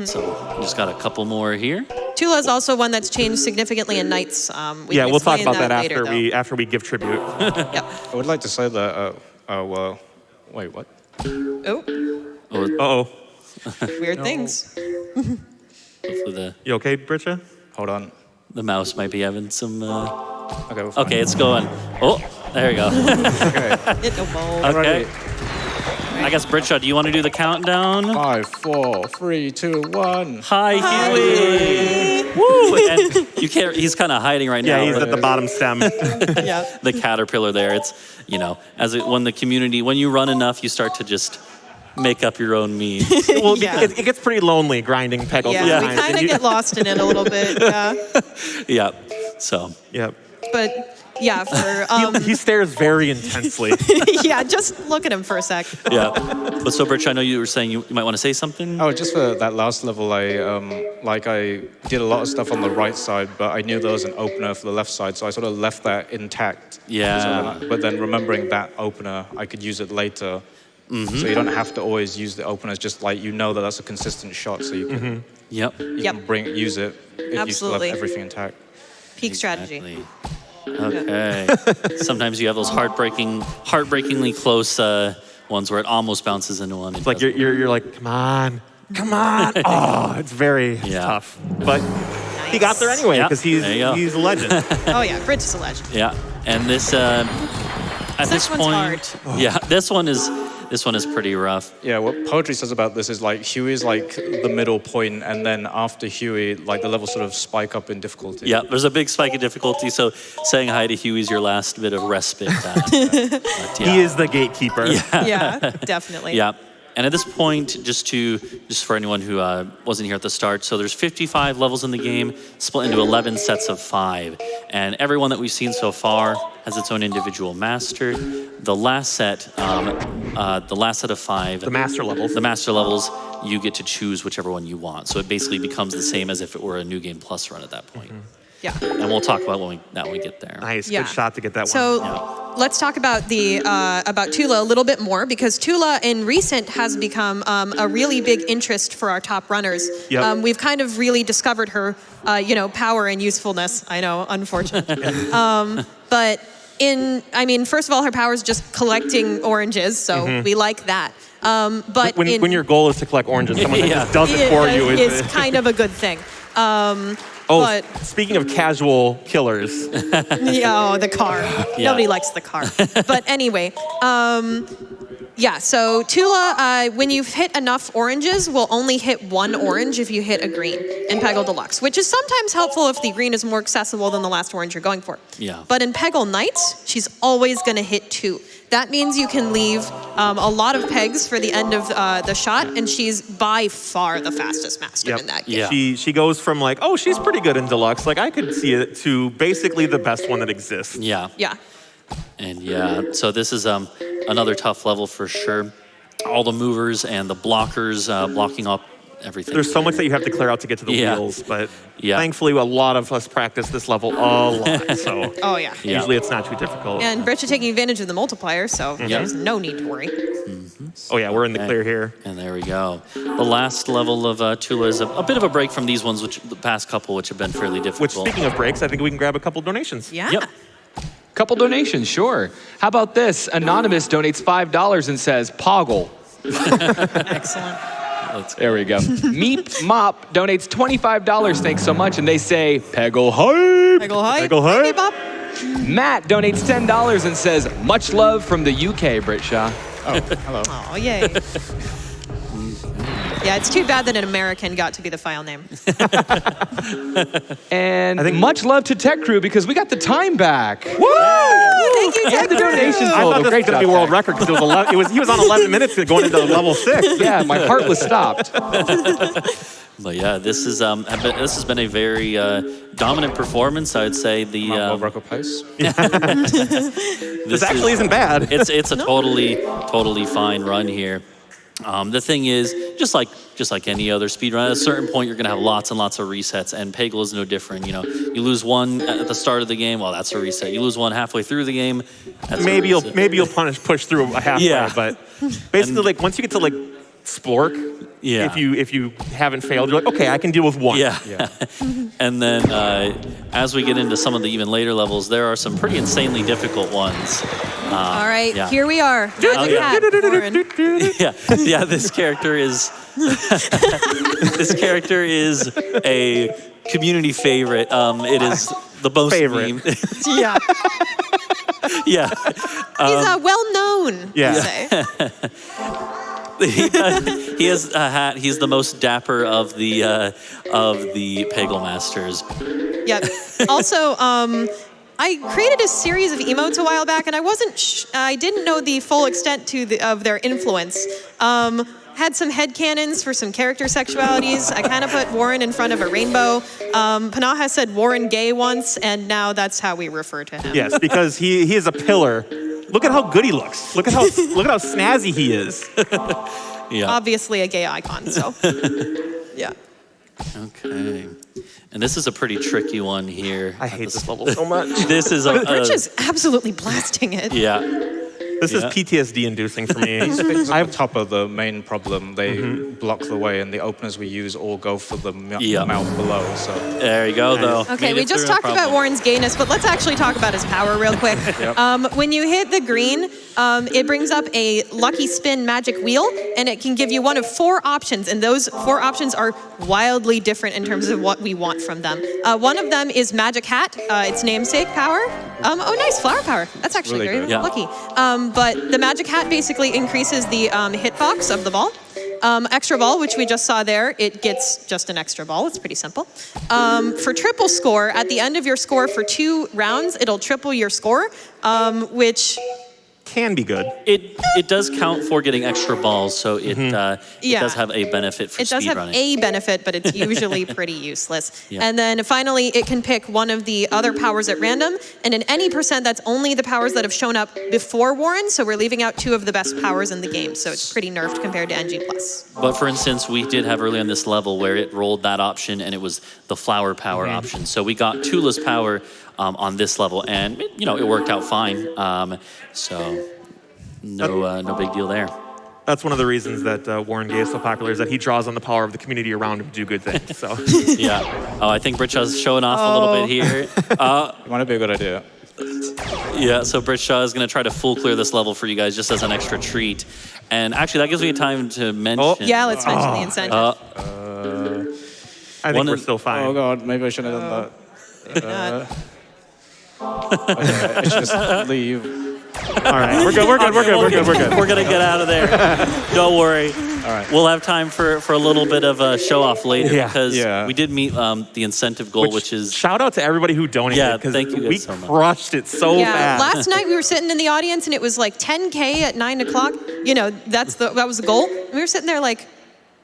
So we just got a couple more here. Tula is also one that's changed significantly in Knights. Yeah, we'll talk about that later, after we give tribute. Yep. I would like to say that, well, wait, what? Oh, Uh-oh. weird things. Hopefully You okay, Britsha? Hold on. the mouse might be having some... Okay, we're fine. Okay, it's going. Oh, there we go. Hit no ball. Okay. I guess, Britsha, do you want to do the countdown? 5, 4, 3, 2, 1. Hi, Huey! Woo! And you can't, he's kind of hiding right now. Yeah, he's at the bottom stem. Yeah. The caterpillar there. It's, when you run enough, you start to just make up your own memes. Well, Yeah. it gets pretty lonely grinding Peggle Yeah, we sometimes. kind of get lost in it a little bit. Yeah. Yeah. So, Yep. But yeah, for He stares very intensely. yeah, just look at him for a sec. yeah. But so, Britsha, I know you were saying you might want to say something. Oh, just for that last level, I did a lot of stuff on the right side, but I knew there was an opener for the left side, so I sort of left that intact. Yeah. But then remembering that opener, I could use it later. So you don't have to always use the openers, just like you know that that's a consistent shot, so you can, Yep. you can use it if you still have Absolutely. everything intact. Peak strategy. Exactly. Okay. Sometimes you have those heartbreakingly close ones where it almost bounces into one. It's like you're like, come on. Oh, it's very tough. But he got there anyway Yeah, because there you go. he's a legend. Oh yeah, Bridge is a legend. Yeah. And this at this This one's point, hard. yeah, this one is pretty rough. Yeah, what poetry says about this is like Huey's like the middle point, and then after Huey, like the levels sort of spike up in difficulty. Yeah, there's a big spike in difficulty. So saying hi to Huey's your last bit of respite. But, yeah. He is the gatekeeper. Yeah, definitely. Yeah. And at this point, just for anyone who wasn't here at the start, so there's 55 levels in the game, split into 11 sets of 5. And every one that we've seen so far has its own individual master. The last set of 5, The master levels. the master levels, you get to choose whichever one you want. So it basically becomes the same as if it were a New Game Plus run at that point. Yeah. And we'll talk about when we get there. Nice. Yeah. Good shot to get that So one. let's talk about about Tula a little bit more, because Tula in recent has become a really big interest for our top runners. Yep. We've kind of really discovered her, power and usefulness. I know, unfortunate. But first of all, her power is just collecting oranges, so we like that. But when your goal is to collect oranges, someone that just does it for you is kind of a good thing. but speaking of casual killers, the car. Nobody likes the car. But anyway, so Tula, when you've hit enough oranges, will only hit one orange if you hit a green in Peggle Deluxe, which is sometimes helpful if the green is more accessible than the last orange you're going for. Yeah. But in Peggle Knights, she's always going to hit 2. That means you can leave a lot of pegs for the end of the shot, and she's by far the fastest master in that game. Yeah. she goes from like, oh, she's pretty good in Deluxe, like I could see it, to basically the best one that exists. Yeah. Yeah. And so this is another tough level for sure. All the movers and the blockers blocking up everything. There's so much that you have to clear out to get to the wheels, but Yeah. thankfully a lot of us practice this level a lot, so Oh, yeah. usually it's not too difficult. And britsha taking advantage of the multiplier, so there's no need to worry. Oh yeah, we're in the clear here. And there we go. The last level of Tula is a bit of a break from these ones, which the past couple, which have been fairly difficult. Which, speaking of breaks, I think we can grab a couple donations. Yeah. Yep. Couple donations, sure. How about this? Anonymous donates $5 and says, Poggle. Excellent. There we go. Meep Mop donates $25. Thanks so much. And they say, Peggle hype. Peggle hype. Peggle hype. Bop. Matt donates $10 and says, much love from the UK, Britsha. Oh, hello. Oh, yay. Yeah, it's too bad that an American got to be the file name. And I think much love to Tech Crew because we got the time back. Woo! Thank you, And Tech the Crew. donations I thought total. this Great was going to be job, world Tech. record because he was on 11 minutes going into level 6. Yeah, my heart was stopped. But yeah, this has been a very dominant performance. I'd say the World record pace. This actually isn't bad. It's a totally fine run here. The thing is, just like any other speed run, at a certain point you're gonna have lots and lots of resets, and Peggle is no different. You know, you lose one at the start of the game, well, that's a reset. You lose one halfway through the game, that's maybe a reset. you'll push through a halfway, Yeah. but basically, like once you get to like Splork, Yeah. if you haven't failed, you're like, okay, I can deal with one. Yeah. And then as we get into some of the even later levels, there are some pretty insanely difficult ones. All right, yeah. here we are. Magic yeah. Hat, Warren. Yeah. This character is a community favorite. It is the most Favorite. memed. Yeah. Yeah. He's well known, Yeah. you say. He has a hat. He's the most dapper of the Peggle masters. Yep. Also, I created a series of emotes a while back, and I didn't know the full extent of their influence. Had some headcanons for some character sexualities. I kind of put Warren in front of a rainbow. Panaha said Warren gay once, and now that's how we refer to him. Yes, because he is a pillar. Look at how good he looks. Look at how snazzy he is. Yeah. Obviously a gay icon, so. Yeah. Okay. And this is a pretty tricky one here. I hate this level so much. This is Rich is absolutely blasting it. yeah. This is PTSD inducing for me. On top of the main problem, they block the way, and the openers we use all go for the mouth below. So There you go, though. Okay, Made we it just through, no talked about problem. Warren's gayness, but let's actually talk about his power real quick. When you hit the green, it brings up a lucky spin magic wheel, and it can give you one of 4 options, and those 4 options are wildly different in terms of what we want from them. One of them is Magic Hat, its namesake power. Oh, nice, flower power. That's actually Really very good. Yeah. lucky. But the Magic Hat basically increases the hitbox of the ball. Extra ball, which we just saw there, it gets just an extra ball. It's pretty simple. For triple score, at the end of your score for 2 rounds, it'll triple your score, which... Can be good. It does count for getting extra balls, so it does have a benefit for It does have speedrunning. a benefit, but it's usually pretty useless. Yeah. And then finally, it can pick one of the other powers at random, and in any percent, that's only the powers that have shown up before Warren, so we're leaving out 2 of the best powers in the game, so it's pretty nerfed compared to NG+. But for instance, we did have early on this level where it rolled that option, and it was the flower power option. So we got Tula's power on this level, and it worked out fine. So no big deal there. That's one of the reasons that Warren Gay is so popular, is that he draws on the power of the community around him to do good things. So Yeah. Oh, I think Britsha's showing off a little bit here. it might be a good idea. Yeah, so britsha is going to try to full clear this level for you guys just as an extra treat. And actually, that gives me time to mention. Yeah, let's mention the incentive. I think we're still fine. Oh God, maybe I shouldn't have done Maybe not. that. Okay, I should just leave. All right, we're good. We're good. We're going to get out of there. Don't worry. All right. We'll have time for a little bit of a show off later because we did meet the incentive goal, which is. Shout out to everybody who donated. Yeah, because thank you guys we so much. crushed it so fast. Last night we were sitting in the audience and it was like 10K at 9 o'clock. You know, that was the goal. And we were sitting there like,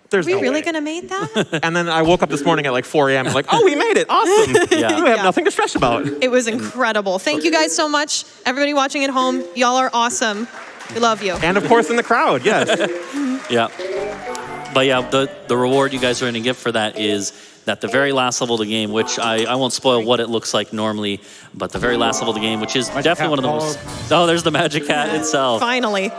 There's are we no really way. going to make that? And then I woke up this morning at like 4 a.m. like, oh, we made it. Awesome. Yeah. You have nothing to stress about. It was incredible. Thank you guys so much. Everybody watching at home, y'all are awesome. We love you. And of course in the crowd, yes. Yeah. But yeah, the reward you guys are going to get for that is that the very last level of the game, which I won't spoil what it looks like normally, but the very last level of the game, which is definitely one of the most. Oh, there's the magic hat itself. Finally.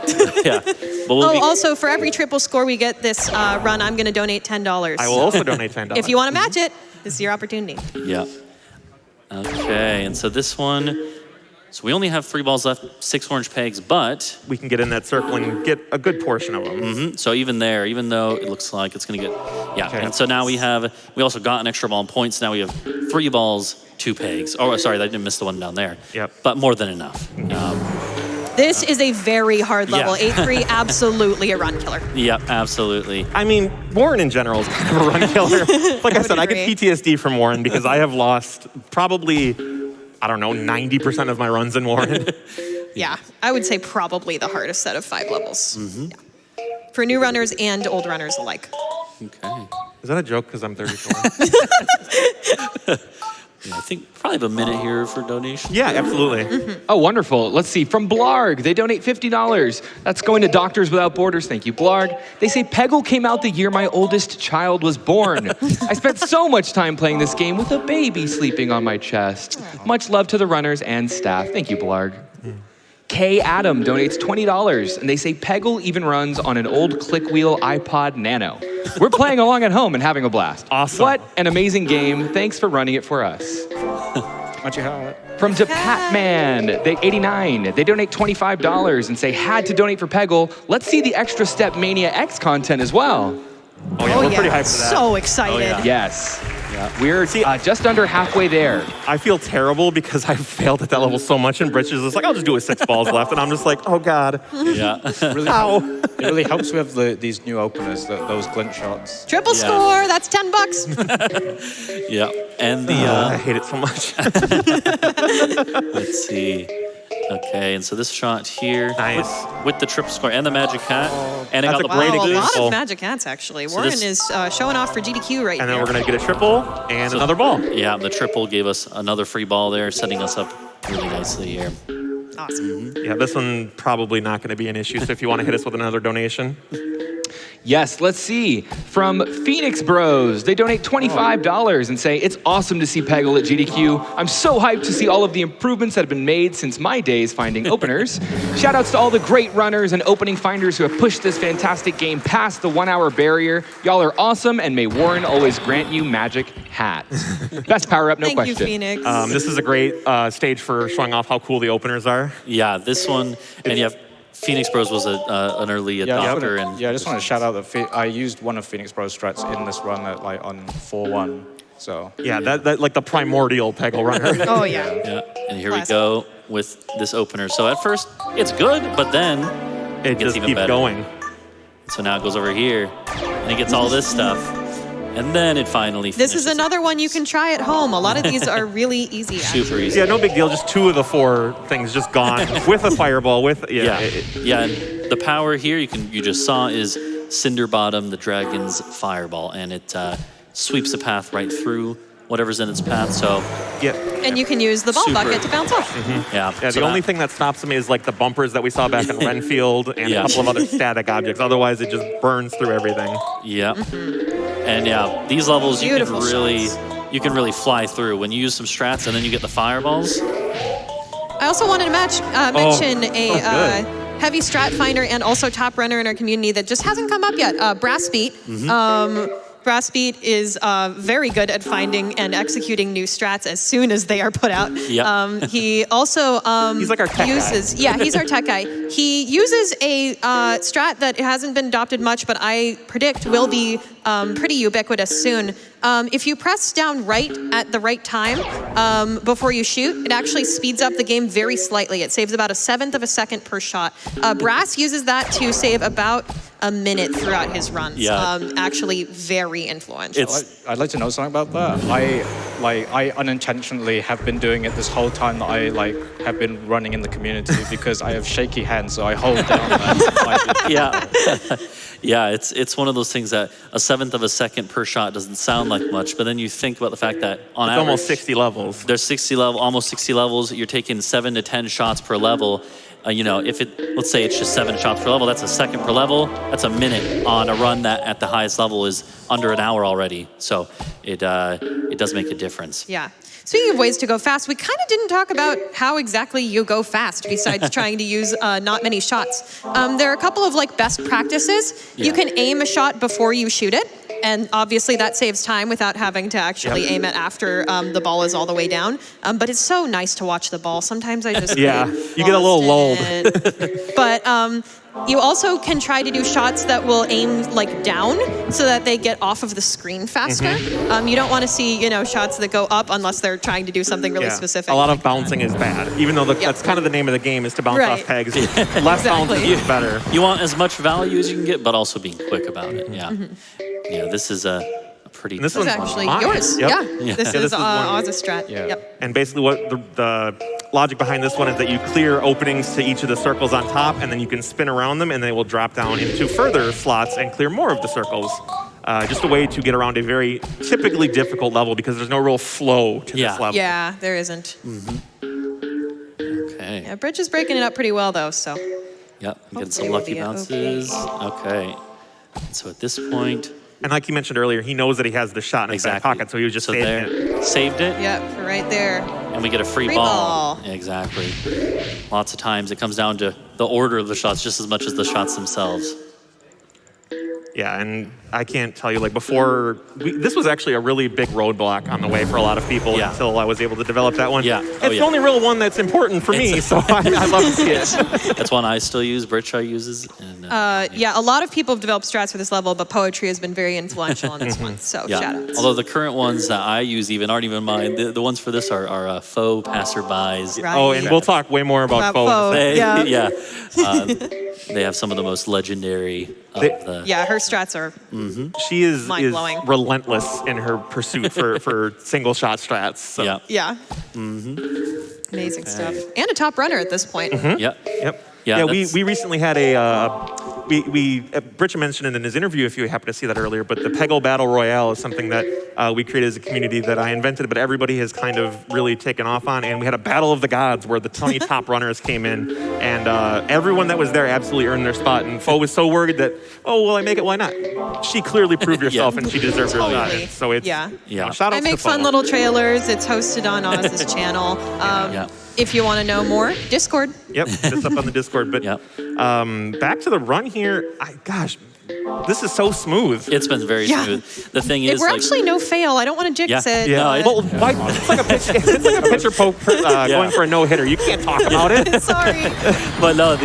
Yeah. But we'll Also for every triple score we get this run, I'm going to donate $10. I will also donate $10. If you want to match it, this is your opportunity. Yeah. Okay, and so this one. So we only have 3 balls left, 6 orange pegs, but We can get in that circle and get a good portion of them. so even there, even though it looks like it's going to get, Okay. And so now we also got an extra ball in points. Now we have 3 balls, 2 pegs. Oh, sorry, I didn't miss the one down there. Yep. But more than enough. This is a very hard level. Yeah. 8-3, absolutely a run killer. Yep, absolutely. I mean, Warren in general is kind of a run killer. Like I said, I get agree. PTSD from Warren because I have lost probably, I don't know, 90% of my runs in Warren. Yeah, I would say probably the hardest set of 5 levels. Yeah. For new runners and old runners alike. Okay. Is that a joke because I'm 34? Yeah, I think probably have a minute here for donation. Yeah, absolutely. Oh, wonderful. Let's see. From Blarg, they donate $50. That's going to Doctors Without Borders. Thank you, Blarg. They say Peggle came out the year my oldest child was born. I spent so much time playing this game with a baby sleeping on my chest. Much love to the runners and staff. Thank you, Blarg. Kay Adam donates $20, and they say Peggle even runs on an old click wheel iPod Nano. We're playing along at home and having a blast. Awesome. What an amazing game. Thanks for running it for us. Watch your heart. From DePatman, they 89. They donate $25 and say had to donate for Peggle. Let's see the Extra Step Mania X content as well. Oh, yeah, we're pretty hyped for that. So excited. Yes. We're just under halfway there. I feel terrible because I failed at that level so much in britches. It's like, I'll just do it with 6 balls left. And I'm just like, oh, God. Yeah. Really, Ow. it really helps with these new openers, those glint shots. Triple score, that's $10. Yeah. And I the, hate it so much. let's see. Okay, and so this shot here Nice. with the triple score and the magic hat. And it That's got the a great braid Wow, a lot boost. of magic hats, actually. Warren this- is showing off for GDQ right And now. then we're going to get a triple and another ball. Yeah, the triple gave us another free ball there, setting us up really nicely here. Awesome. Yeah, this one probably not going to be an issue. So if you want to hit us with another donation. Yes, let's see. From Phoenix Bros, they donate $25 and say, it's awesome to see Peggle at GDQ. I'm so hyped to see all of the improvements that have been made since my days finding openers. Shout outs to all the great runners and opening finders who have pushed this fantastic game past the 1 hour barrier. Y'all are awesome, and may Warren always grant you magic hats. Best power up, no Thank question. you, Phoenix. This is a great stage for showing off how cool the openers are. Yeah, this one, and you have Phoenix Bros was an early adopter. I just want to shout out that I used one of Phoenix Bros strats in this run at on 4-1. So Yeah, that like the primordial Peggle runner. Oh, yeah. Yeah, and here Classic. we go with this opener. So at first, it's good, but then It gets just even keeps better. going. So now it goes over here, and it gets all this stuff. And then it finally This finishes. is another one you can try at home. A lot of these are really easy. Super easy. Yeah, no big deal. Just 2 of the 4 things just gone with a fireball. Yeah, and the power here you just saw is Cinderbottom, the dragon's fireball, and it sweeps the path right through whatever's in its path. So yeah. And you can use the ball Super. bucket to bounce off. yeah, Yeah, so the only that- thing that stops them is like the bumpers that we saw back in Renfield and Yeah. a couple of other static objects. Otherwise, it just burns through everything. Yeah, and yeah, these levels Beautiful you can really fly through when you use some strats, and then you get the fireballs. I also wanted to mention a good. heavy strat finder and also top runner in our community that just hasn't come up yet. Brass Feet. Brass Beat is very good at finding and executing new strats as soon as they are put out. Yep. He also He's like our tech uses, guy. yeah, he's our tech guy. He uses a strat that hasn't been adopted much, but I predict will be pretty ubiquitous soon. If you press down right at the right time before you shoot, it actually speeds up the game very slightly. It saves about 1/7 of a second per shot. Brass uses that to save about a minute throughout his runs. Yeah. Actually very influential. I'd like to know something about that. I unintentionally have been doing it this whole time that I have been running in the community because I have shaky hands, so I hold down that. Yeah. Yeah, it's one of those things that 1/7 of a second per shot doesn't sound like much, but then you think about the fact that on It's average, almost 60 levels. there's almost 60 levels. You're taking 7 to 10 shots per level. Let's say it's just 7 shots per level, that's a second per level. That's a minute on a run that at the highest level is under an hour already. So it does make a difference. Yeah. Speaking of ways to go fast, we kind of didn't talk about how exactly you go fast besides trying to use not many shots. There are a couple of best practices. You can aim a shot before you shoot it. And obviously that saves time without having to actually aim it after the ball is all the way down. But it's so nice to watch the ball. Sometimes I just Yeah, you get a little lulled. But you also can try to do shots that will aim down so that they get off of the screen faster. You don't want to see shots that go up unless they're trying to do something really specific. A lot of bouncing is bad, even though that's kind of the name of the game is to bounce off pegs. Less bouncing is better. You want as much value as you can get, but also being quick about it. Yeah. Yeah, this is a pretty... This This is one's actually mine. yours. Yep. Yeah. This is one. Oz's strat. Yeah. Yep. And basically what the logic behind this one is that you clear openings to each of the circles on top, and then you can spin around them, and they will drop down into further slots and clear more of the circles. Just a way to get around a very typically difficult level because there's no real flow to this level. Yeah, there isn't. Okay. Yeah, Bridge is breaking it up pretty well, though, so. Yep, I'm getting some Hopefully lucky it'll be bounces. Okay. So at this point... And like you mentioned earlier, he knows that he has the shot in his back pocket, so he was just saving it. Saved it. Yep, right there. And we get a free ball. Exactly. Lots of times it comes down to the order of the shots just as much as the shots themselves. Yeah, and I can't tell you, before, this was actually a really big roadblock on the way for a lot of people until I was able to develop that one. Yeah. It's the only real one that's important for me, so I love to see it. That's one I still use, britsha uses. And, yeah, a lot of people have developed strats for this level, but poetry has been very influential on this one, so shout outs. Although the current ones that I use aren't even mine. The ones for this are faux passerbys. Right. Oh, and we'll talk way more about faux. Yeah. They have some of the most legendary of the... Yeah, her strats are She is mind-blowing. relentless in her pursuit for single shot strats. So. Yeah. Yeah. Amazing stuff. And a top runner at this point. Yep. Yeah, Yeah, we recently had Britsha mentioned it in his interview, if you happen to see that earlier, but the Peggle Battle Royale is something that we created as a community that I invented, but everybody has kind of really taken off on. And we had a Battle of the Gods where the 20 top runners came in, and everyone that was there absolutely earned their spot. And Fo was so worried that, oh, will I make it? Why not? She clearly proved herself, and she deserves her shot. Totally. So it's, Yeah. shout out I make to Fo. fun little trailers. It's hosted on Oz's channel. If you want to know more, Discord. Yep, just up on the Discord. But back to the run here. Gosh, this is so smooth. It's been very smooth. The thing is, We're actually no fail. I don't want to jinx it. Yeah, No, well, it's like a pitcher going for a no-hitter. You can't talk about it. Sorry. but no,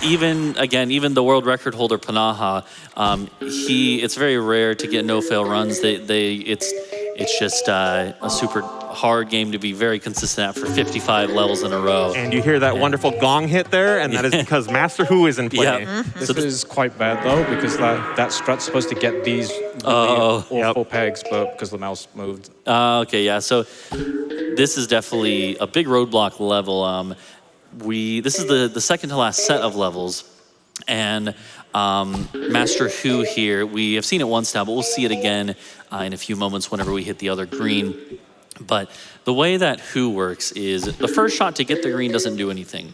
even the world record holder Panaha, it's very rare to get no-fail runs. It's just a super hard game to be very consistent at for 55 levels in a row. And you hear that wonderful gong hit there, and that is because Master Who is in play. This is quite bad though, because that strat's supposed to get these really awful pegs, but because the mouse moved. Okay, yeah. So this is definitely a big roadblock level. This is the second to last set of levels, and Master Who here, we have seen it once now, but we'll see it again in a few moments whenever we hit the other green. But the way that Who works is the first shot to get the green doesn't do anything.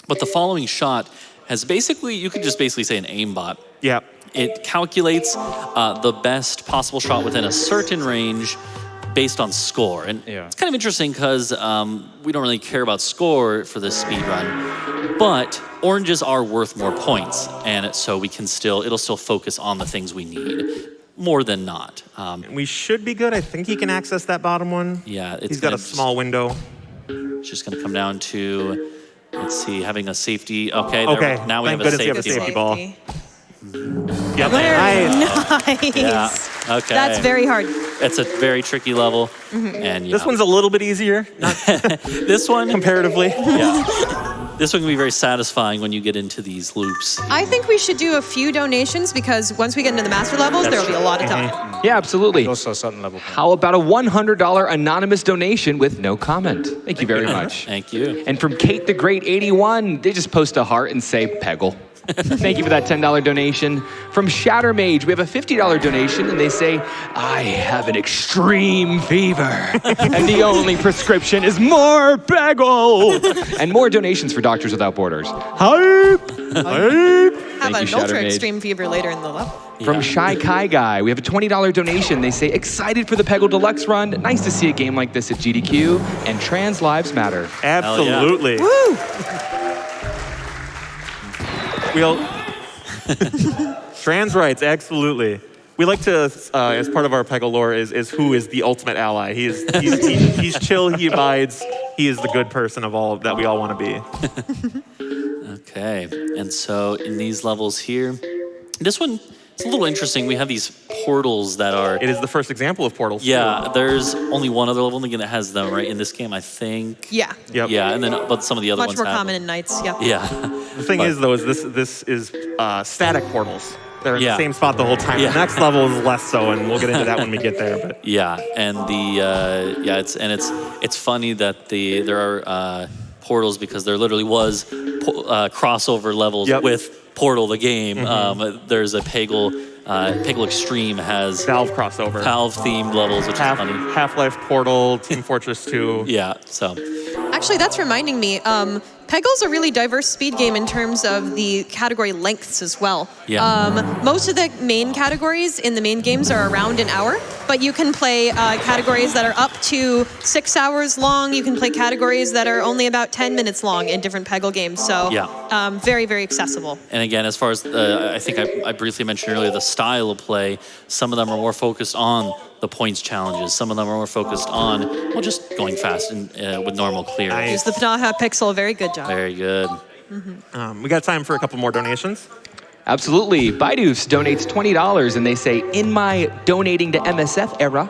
But the following shot has you could just basically say an aimbot. Yeah. It calculates the best possible shot within a certain range based on score. And it's kind of interesting because we don't really care about score for this speed run, but oranges are worth more points. And so it'll still focus on the things we need. more than not. We should be good. I think he can access that bottom one. Yeah, He's got a small window. It's just going to come down to, let's see, having a safety. Okay, there Okay, now we have thank a goodness safety, we have a safety ball. Yep. Very Nice. nice. Yeah. Okay. That's very hard. It's a very tricky level, and yeah. This one's a little bit easier, not this one comparatively. Yeah. This one can be very satisfying when you get into these loops. I think we should do a few donations because once we get into the master levels, there will be a lot of time. Yeah, absolutely. Also a certain level. How about a $100 anonymous donation with no comment? Thank you very much. Thank you. And from Kate the Great 81, they just post a heart and say Peggle. Thank you for that $10 donation. From Shatter Mage, we have a $50 donation, and they say, I have an extreme fever, and the only prescription is more Peggle. And more donations for Doctors Without Borders. Hype! Hype! Have Thank you, an Shatter ultra Mage. extreme fever later in the level. From Shy Kai Guy, we have a $20 donation. They say, excited for the Peggle Deluxe run. Nice to see a game like this at GDQ, and trans lives matter. Absolutely. Woo! We'll trans rights, absolutely. We like to, as part of our Peggle lore, is who is the ultimate ally. He's chill, he abides, he is the good person of all that we all want to be. Okay, and so in these levels here, this one, it's a little interesting. We have these portals that are... It is the first example of portals. Yeah, there's only one other level in the game that has them, right? In this game, I think. Yeah. Yep. Yeah, and then but some of the other Much ones more have common them. in Knights. Yep. Yeah. The thing is, though, is this is static portals. They're in Yeah. the same spot the whole time. Yeah. The next level is less so, and we'll get into that when we get there. But Yeah, and it's funny that there are portals because there literally was crossover levels Yep. with Portal the game. There's a Peggle Extreme has Valve crossover. Valve themed levels, which is funny. Half-Life Portal, Team Fortress 2. Yeah, so Actually, that's reminding me. Peggle's a really diverse speed game in terms of the category lengths as well. Yeah. Most of the main categories in the main games are around an hour, but you can play categories that are up to 6 hours long. You can play categories that are only about 10 minutes long in different Peggle games. So very, very accessible. And again, as far as I think I briefly mentioned earlier, the style of play, some of them are more focused on the points challenges. Some of them are more focused on, well, just going fast and with normal clear. Nice. Use the Panaha Pixel. Very good job. Very good. We got time for a couple more donations. Absolutely. Baidoofs donates $20, and they say, in my donating to MSF era.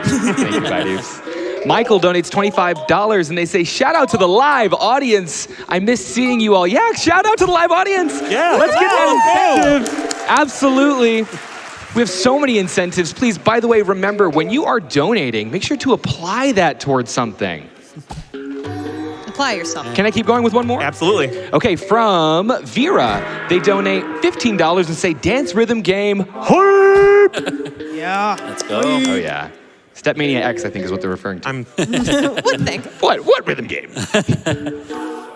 Thank you, Baidoofs. Michael donates $25, and they say, shout out to the live audience. I miss seeing you all. Yeah, shout out to the live audience. Yeah, Let's get that incentive. Absolutely. We have so many incentives. Please, by the way, remember, when you are donating, make sure to apply that towards something. Apply yourself. Can I keep going with one more? Absolutely. Okay, from Vera, they donate $15 and say, dance rhythm game, hype! Let's go. Oh, yeah. Stepmania X, I think, is what they're referring to. Would think. What rhythm game?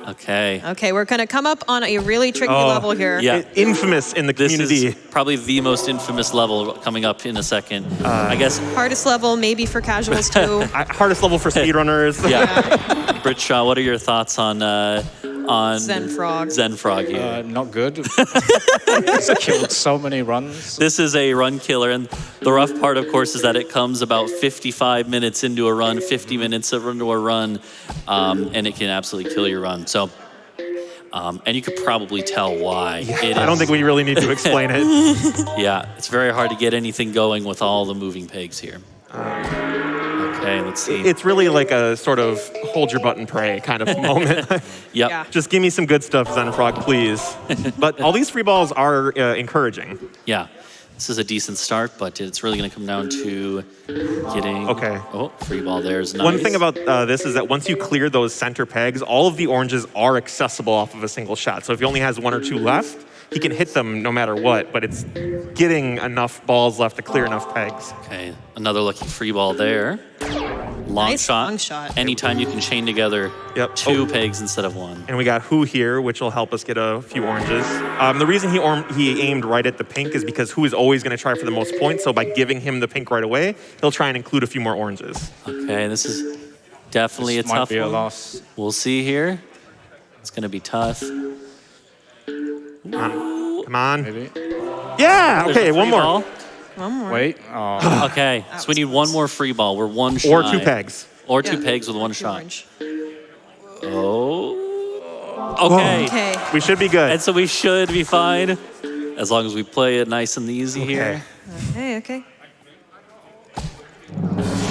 Okay. Okay, we're going to come up on a really tricky level here. Yeah. Infamous in the This community. is probably the most infamous level coming up in a second. I guess, Hardest level, maybe for casuals too. Hardest level for speedrunners. yeah. Britsha, what are your thoughts on Zenfrog. Zenfrog here? Not good. It's killed so many runs. This is a run killer, and the rough part, of course, is that it comes about 55 minutes into a run, 50 minutes into a run, and it can absolutely kill your run. So, and you could probably tell why. I don't think we really need to explain it. Yeah, it's very hard to get anything going with all the moving pegs here. Okay, let's see. It's really like a sort of hold your butt and pray kind of moment. Yep. Yeah. Just give me some good stuff, Zenfrog, please. But all these free balls are encouraging. Yeah. This is a decent start, but it's really going to come down to getting... Okay. Oh, free ball there's nice. One thing about this is that once you clear those center pegs, all of the oranges are accessible off of a single shot. So if he only has 1 or 2 left, he can hit them no matter what, but it's getting enough balls left to clear enough pegs. Okay, another lucky free ball there. Long Nice shot. long shot. Anytime you can chain together Yep. 2 pegs instead of 1. And we got Who here, which will help us get a few oranges. The reason he aimed right at the pink is because Who is always going to try for the most points, so by giving him the pink right away, he'll try and include a few more oranges. Okay, this is definitely This a might tough be a one. loss. We'll see here. It's going to be tough. Come on. Maybe. Yeah, There's okay, a one free more. ball. Wait. Oh. Okay, so we need one more free ball. We're one shy. Or 2 pegs. Or 2 Yeah. pegs with one shot. Orange. Oh. Okay. Okay. We should be good. And so we should be fine as long as we play it nice and easy here. Okay.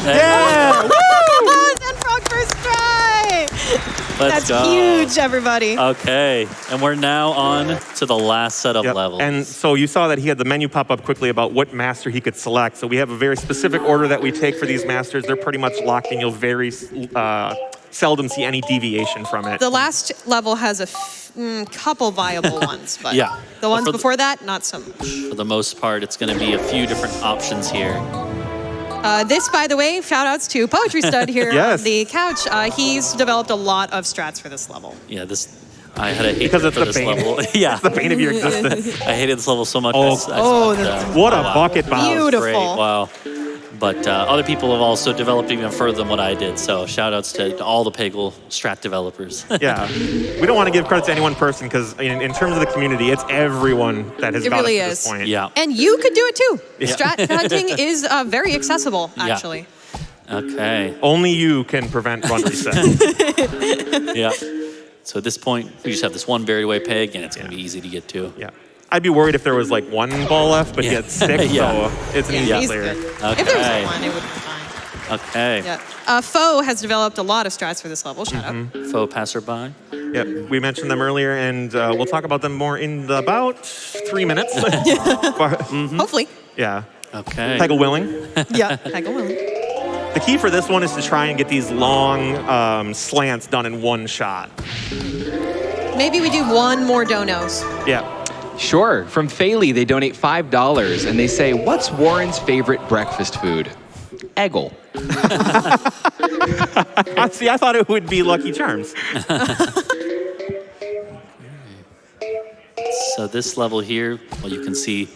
Yeah! Frog first try. Let's That's go. huge, everybody. Okay, and we're now on to the last set of Yep. levels. And so you saw that he had the menu pop up quickly about what master he could select. So we have a very specific order that we take for these masters. They're pretty much locked in. You'll very seldom see any deviation from it. The last level has a couple viable ones, but Yeah. the ones For the- before that, not so much. For the most part, it's going to be a few different options here. This, by the way, shout outs to Poetrystud here Yes. on the couch. He's developed a lot of strats for this level. Yeah, I had a hatred Because it's for the this bane. level. Yeah, It's the bane of your existence. I hated this level so much. Oh. What a wow. bucket bounce. Beautiful. Great, wow. But other people have also developed even further than what I did. So shout outs to all the Peggle strat developers. Yeah. We don't want to give credit to any one person because in terms of the community, it's everyone that has It got really us to is. this point. Yeah. And you could do it too. Strat hunting is very accessible, Yeah. actually. Okay. Only you can prevent run reset. Yeah. So at this point, we just have this one buried away peg, and it's going to be easy to get to. Yeah. I'd be worried if there was like 1 ball left, but he had 6, Yeah. so it's an easy He's clear. good. Okay. If there was one, it would be fine. Okay. Yeah. Foe has developed a lot of strats for this level. Shout out. Faux passerby. Yep, we mentioned them earlier, and we'll talk about them more in about 3 minutes. Hopefully. Yeah. Okay. Peggle willing. Yeah. Peggle willing. The key for this one is to try and get these long slants done in one shot. Maybe we do one more donos. Yeah. Sure. From Faley, they donate $5 and they say, "What's Warren's favorite breakfast food?" Eggle. See, I thought it would be Lucky Charms. So this level here, well, you can see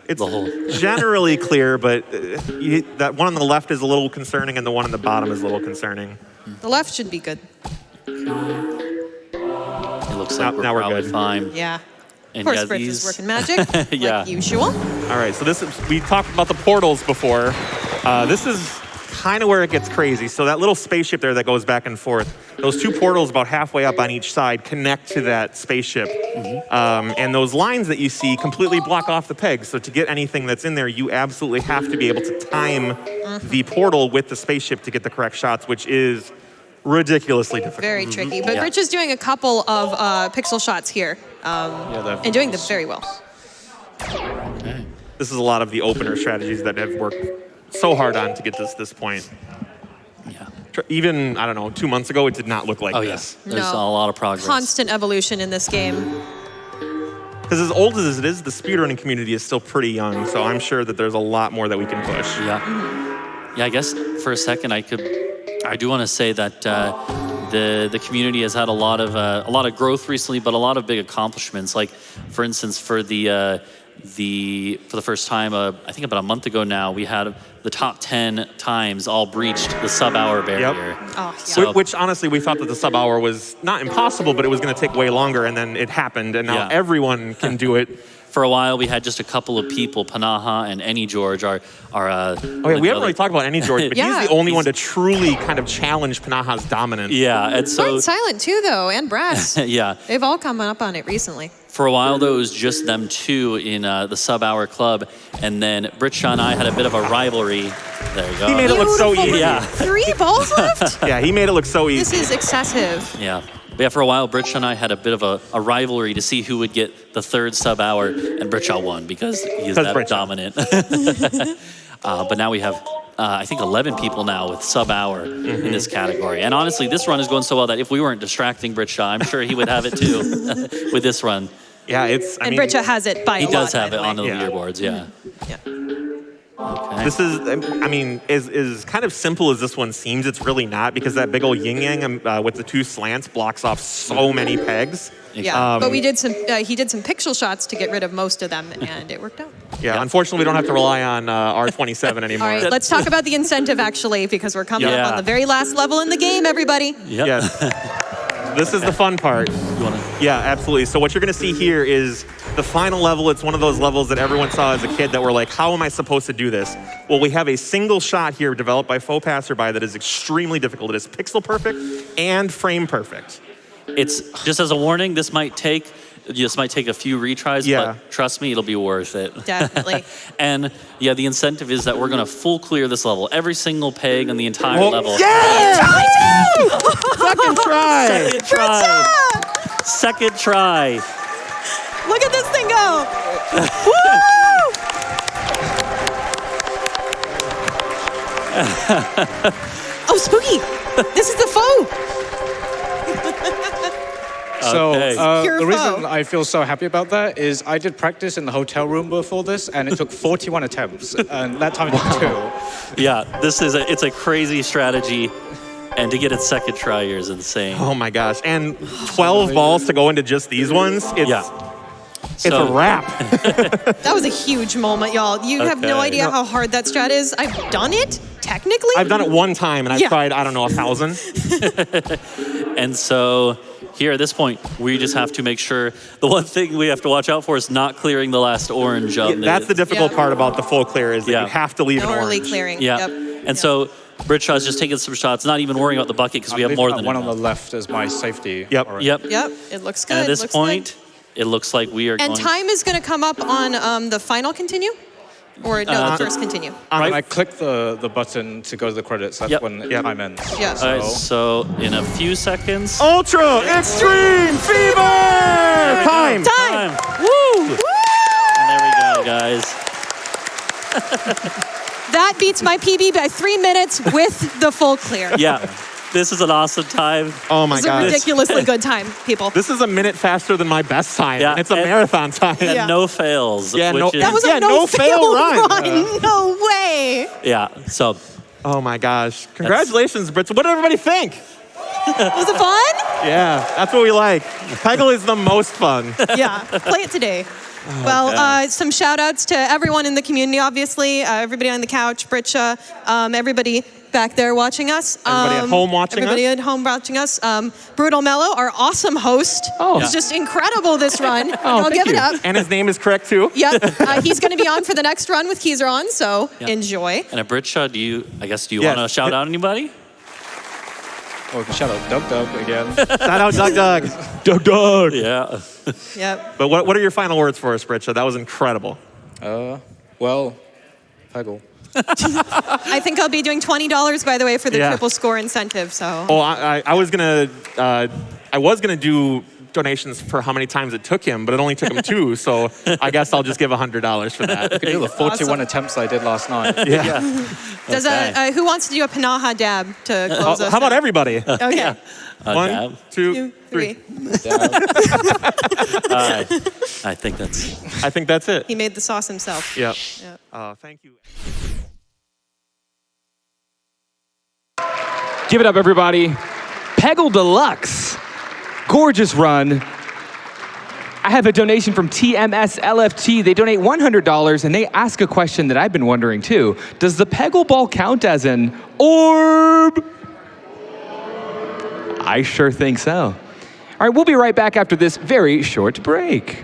It's the whole. generally clear, but that one on the left is a little concerning, and the one on the bottom is a little concerning. The left should be good. It looks Now- like we're now we're probably good. fine. Yeah. And Of course, yeah, Brits these- is working magic, Yeah. like usual. All right, so we talked about the portals before. This is kind of where it gets crazy. So that little spaceship there that goes back and forth, those 2 portals about halfway up on each side connect to that spaceship. And those lines that you see completely block off the pegs. So to get anything that's in there, you absolutely have to be able to time the portal with the spaceship to get the correct shots, which is ridiculously difficult. Very tricky. But Yeah. Rich is doing a couple of pixel shots here and doing them very well. Okay. This is a lot of the opener strategies that have worked so hard on to get this point. Yeah. Even, I don't know, 2 months ago, it did not look like Oh, this. yes. There's No. a lot of progress. Constant evolution in this game. Because as old as it is, the speedrunning community is still pretty young, so I'm sure that there's a lot more that we can push. Yeah. Yeah, I guess for a second I do want to say that the community has had a lot of growth recently, but a lot of big accomplishments. Like, for instance, for the first time, I think about a month ago now, we had the top 10 times all breached the sub-hour barrier. Oh, yeah. So- Which honestly, we thought that the sub-hour was not impossible, but it was going to take way longer, and then it happened, and now Yeah. everyone can do it. For a while, we had just a couple of people, Panaha and Any George, Oh yeah, we haven't really talked about any George, but Yeah. he's the only one to truly kind of challenge Panaha's dominance. Yeah, and so Bright Silent too, though, and Brass. yeah. They've all come up on it recently. For a while, though, it was just them two in the sub-hour club, and then Britsha and I had a bit of a rivalry. There you go. He made it look so Beautiful. easy. Yeah. 3 balls left? Yeah, he made it look so This easy. is excessive. Yeah. But yeah, for a while, Britsha and I had a bit of a rivalry to see who would get the 3rd sub-hour, and Britsha won because he is that Britsha. dominant. But now we have, I think, 11 people now with sub-hour in this category. And honestly, this run is going so well that if we weren't distracting Britsha, I'm sure he would have it too with this run. Yeah, it's. I And mean, Britsha has it by He a lot, does have by it the way. on the Yeah. leaderboards, yeah. Yeah. Okay. This is, I mean, as kind of simple as this one seems, it's really not, because that big old yin-yang with the 2 slants blocks off so many pegs. Yeah, but we did some. He did some pixel shots to get rid of most of them, and it worked out. Yeah, unfortunately, we don't have to rely on R27 All anymore. right, let's talk about the incentive actually, because we're coming Yeah. up on the very last level in the game, everybody. Yep. Yes. This is the fun part. You wanna- Yeah, absolutely. So what you're going to see here is The final level, it's one of those levels that everyone saw as a kid that were like, how am I supposed to do this? Well, we have a single shot here developed by Faux Passerby that is extremely difficult. It is pixel perfect and frame perfect. It's just as a warning, this might take a few retries, Yeah. but trust me, it'll be worth it. Definitely. And yeah, the incentive is that we're gonna full clear this level. Every single peg on the entire level. Yeah! Second try! Second try. Second try. Look at this thing go. Oh, spooky. This is the faux. So Okay. Pure the reason foe. I feel so happy about that is I did practice in the hotel room before this, and it took 41 attempts, and that time it took 2. Yeah, it's a crazy strategy, and to get it second try here is insane. Oh my gosh. And 12 balls to go into just these ones? It's a wrap. That was a huge moment, y'all. You have no Okay. idea how hard that strat is. I've done it, technically. I've done it one time, and I've Yeah. tried, I don't know, 1,000. And so here at this point, we just have to make sure the one thing we have to watch out for is not clearing the last orange on That's the difficult Yeah. part about the full clear is that Yeah. you have to leave No an early orange. clearing. Yeah. Yep. And so Britshaw's just taking some shots, not even worrying about the bucket because we have more than one enough. on the left as my safety. Yep. already. Yep. Yep. It looks good. And at this looks point, good. it looks like we are And going. time is going to come up on the final continue? Or no, the first continue? When I click the button to go to the credits, that's Yep. when Yep. time ends. Yeah. All right, so in a few seconds. Ultra Extreme Fever! Time! Time! Woo! And there we go, guys. That beats my PB by 3 minutes with the full clear. Yeah, this is an awesome time. Oh my It's a gosh. ridiculously good time, people. This is a minute faster than my best time. Yeah, And it's a and- marathon time. And Yeah. no fails. Yeah, which no- is, That was Yeah, a no fail run. No way. yeah. So Oh my gosh. Congratulations, Brits. What did everybody think? Was it fun? Yeah, that's what we like. Peggle is the most fun. Yeah. Play it today. Well, some shout outs to everyone in the community, obviously. Everybody on the couch, britsha, everybody back there watching us. Everybody at home watching everybody us. at home watching us. Brutal Mellow, our awesome host. Oh. He's just incredible this run. Oh, I'll thank give it you. up. And his name is correct too. Yep. He's going to be on for the next run with Keezer on, so enjoy. and a Britsha, do you Yes. want to shout out anybody? Oh, we can shout out Doug Doug again. Shout out Doug Doug. Doug, Doug. Yeah. Yep. But what are your final words for us, Britsha? That was incredible. Well, Peggle. I think I'll be doing $20, by the way, for the Yeah. triple score incentive, so. Oh, I was gonna do donations for how many times it took him, but it only took him 2, so I guess I'll just give $100 for that. I could do the 41 Awesome. attempts I did last night. Yeah. Does Okay. who wants to do a panaha dab to close us How about out? everybody? Okay. One, Dab. 2, 3. 3. I think that's. I think that's it. He made the sauce himself. Yep. Yeah. Thank you. Give it up, everybody. Peggle Deluxe. Gorgeous run. I have a donation from TMS LFT. They donate $100 and they ask a question that I've been wondering too. Does the Peggle ball count as an orb? I sure think so. All right, we'll be right back after this very short break.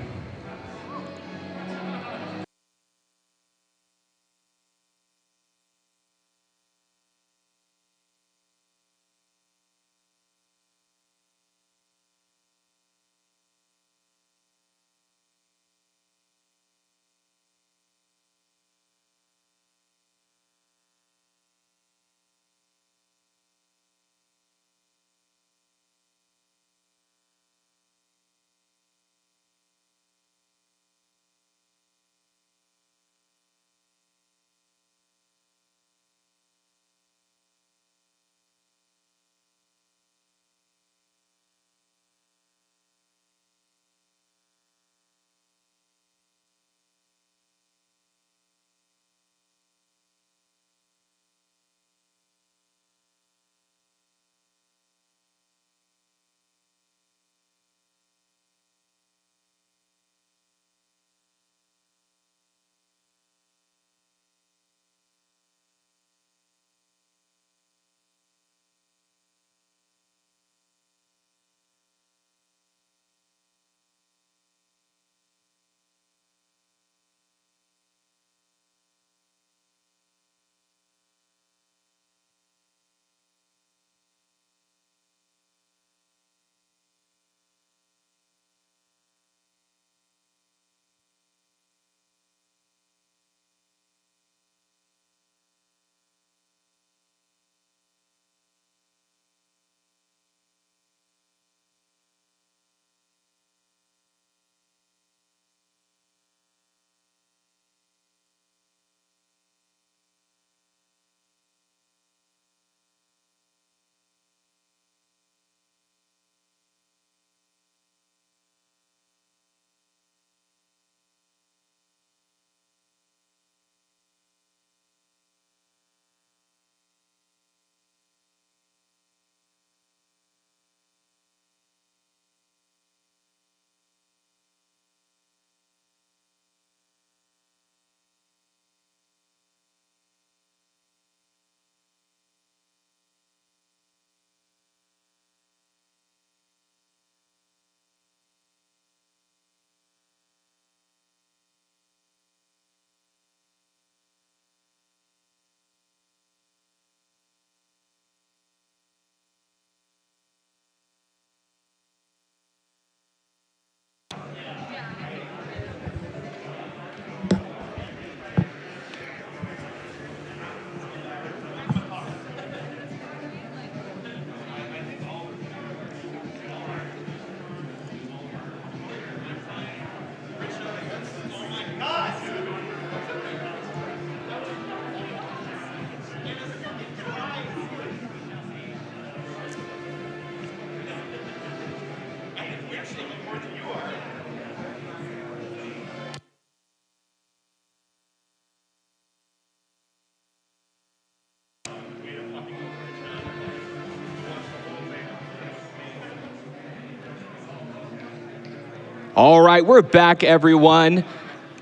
All right, we're back, everyone.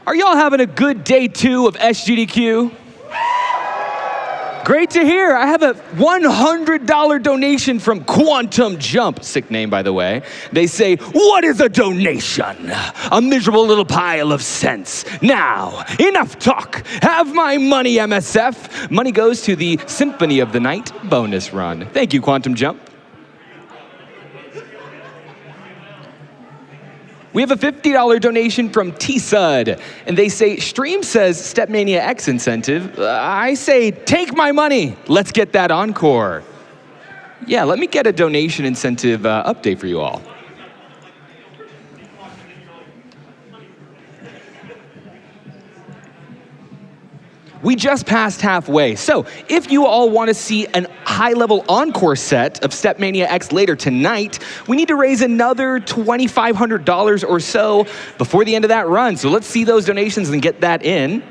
Are y'all having a good day 2 of SGDQ? Great to hear. I have a $100 donation from Quantum Jump, sick name by the way. They say, what is a donation? A miserable little pile of cents. Now, enough talk. Have my money, MSF. Money goes to the Symphony of the Night bonus run. Thank you, Quantum Jump. We have a $50 donation from Tsud, and they say, Stream says Stepmania X incentive. I say, take my money. Let's get that encore. Yeah, let me get a donation incentive update for you all. We just passed halfway. So if you all want to see an high-level encore set of Stepmania X later tonight, we need to raise another $2,500 or so before the end of that run. So let's see those donations and get that in.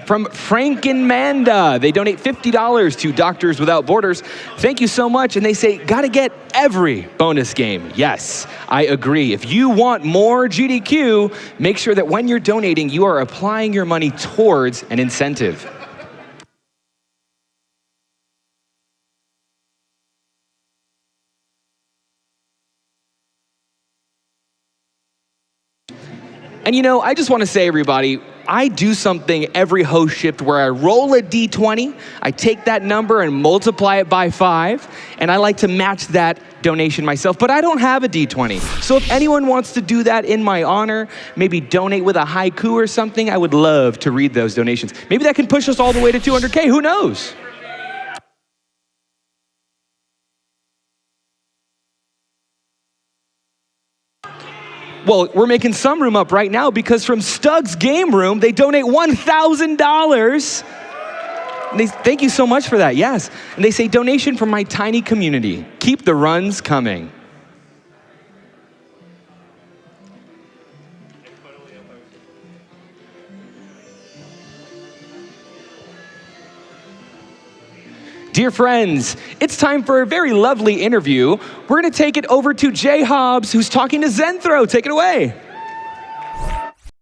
From Frankenmanda, they donate $50 to Doctors Without Borders. Thank you so much. And they say, gotta get every bonus game. Yes, I agree. If you want more GDQ, make sure that when you're donating, you are applying your money towards an incentive. And you know, I just want to say, everybody, I do something every host shift where I roll a D20, I take that number and multiply it by 5, and I like to match that donation myself, but I don't have a D20. So if anyone wants to do that in my honor, maybe donate with a haiku or something, I would love to read those donations. Maybe that can push us all the way to 200K, who knows? Well, we're making some room up right now because from Stug's Game Room, they donate $1,000. Thank you so much for that, yes. And they say, donation from my tiny community. Keep the runs coming. Dear friends, it's time for a very lovely interview. We're gonna take it over to Jay Hobbs, who's talking to Zenthro. Take it away.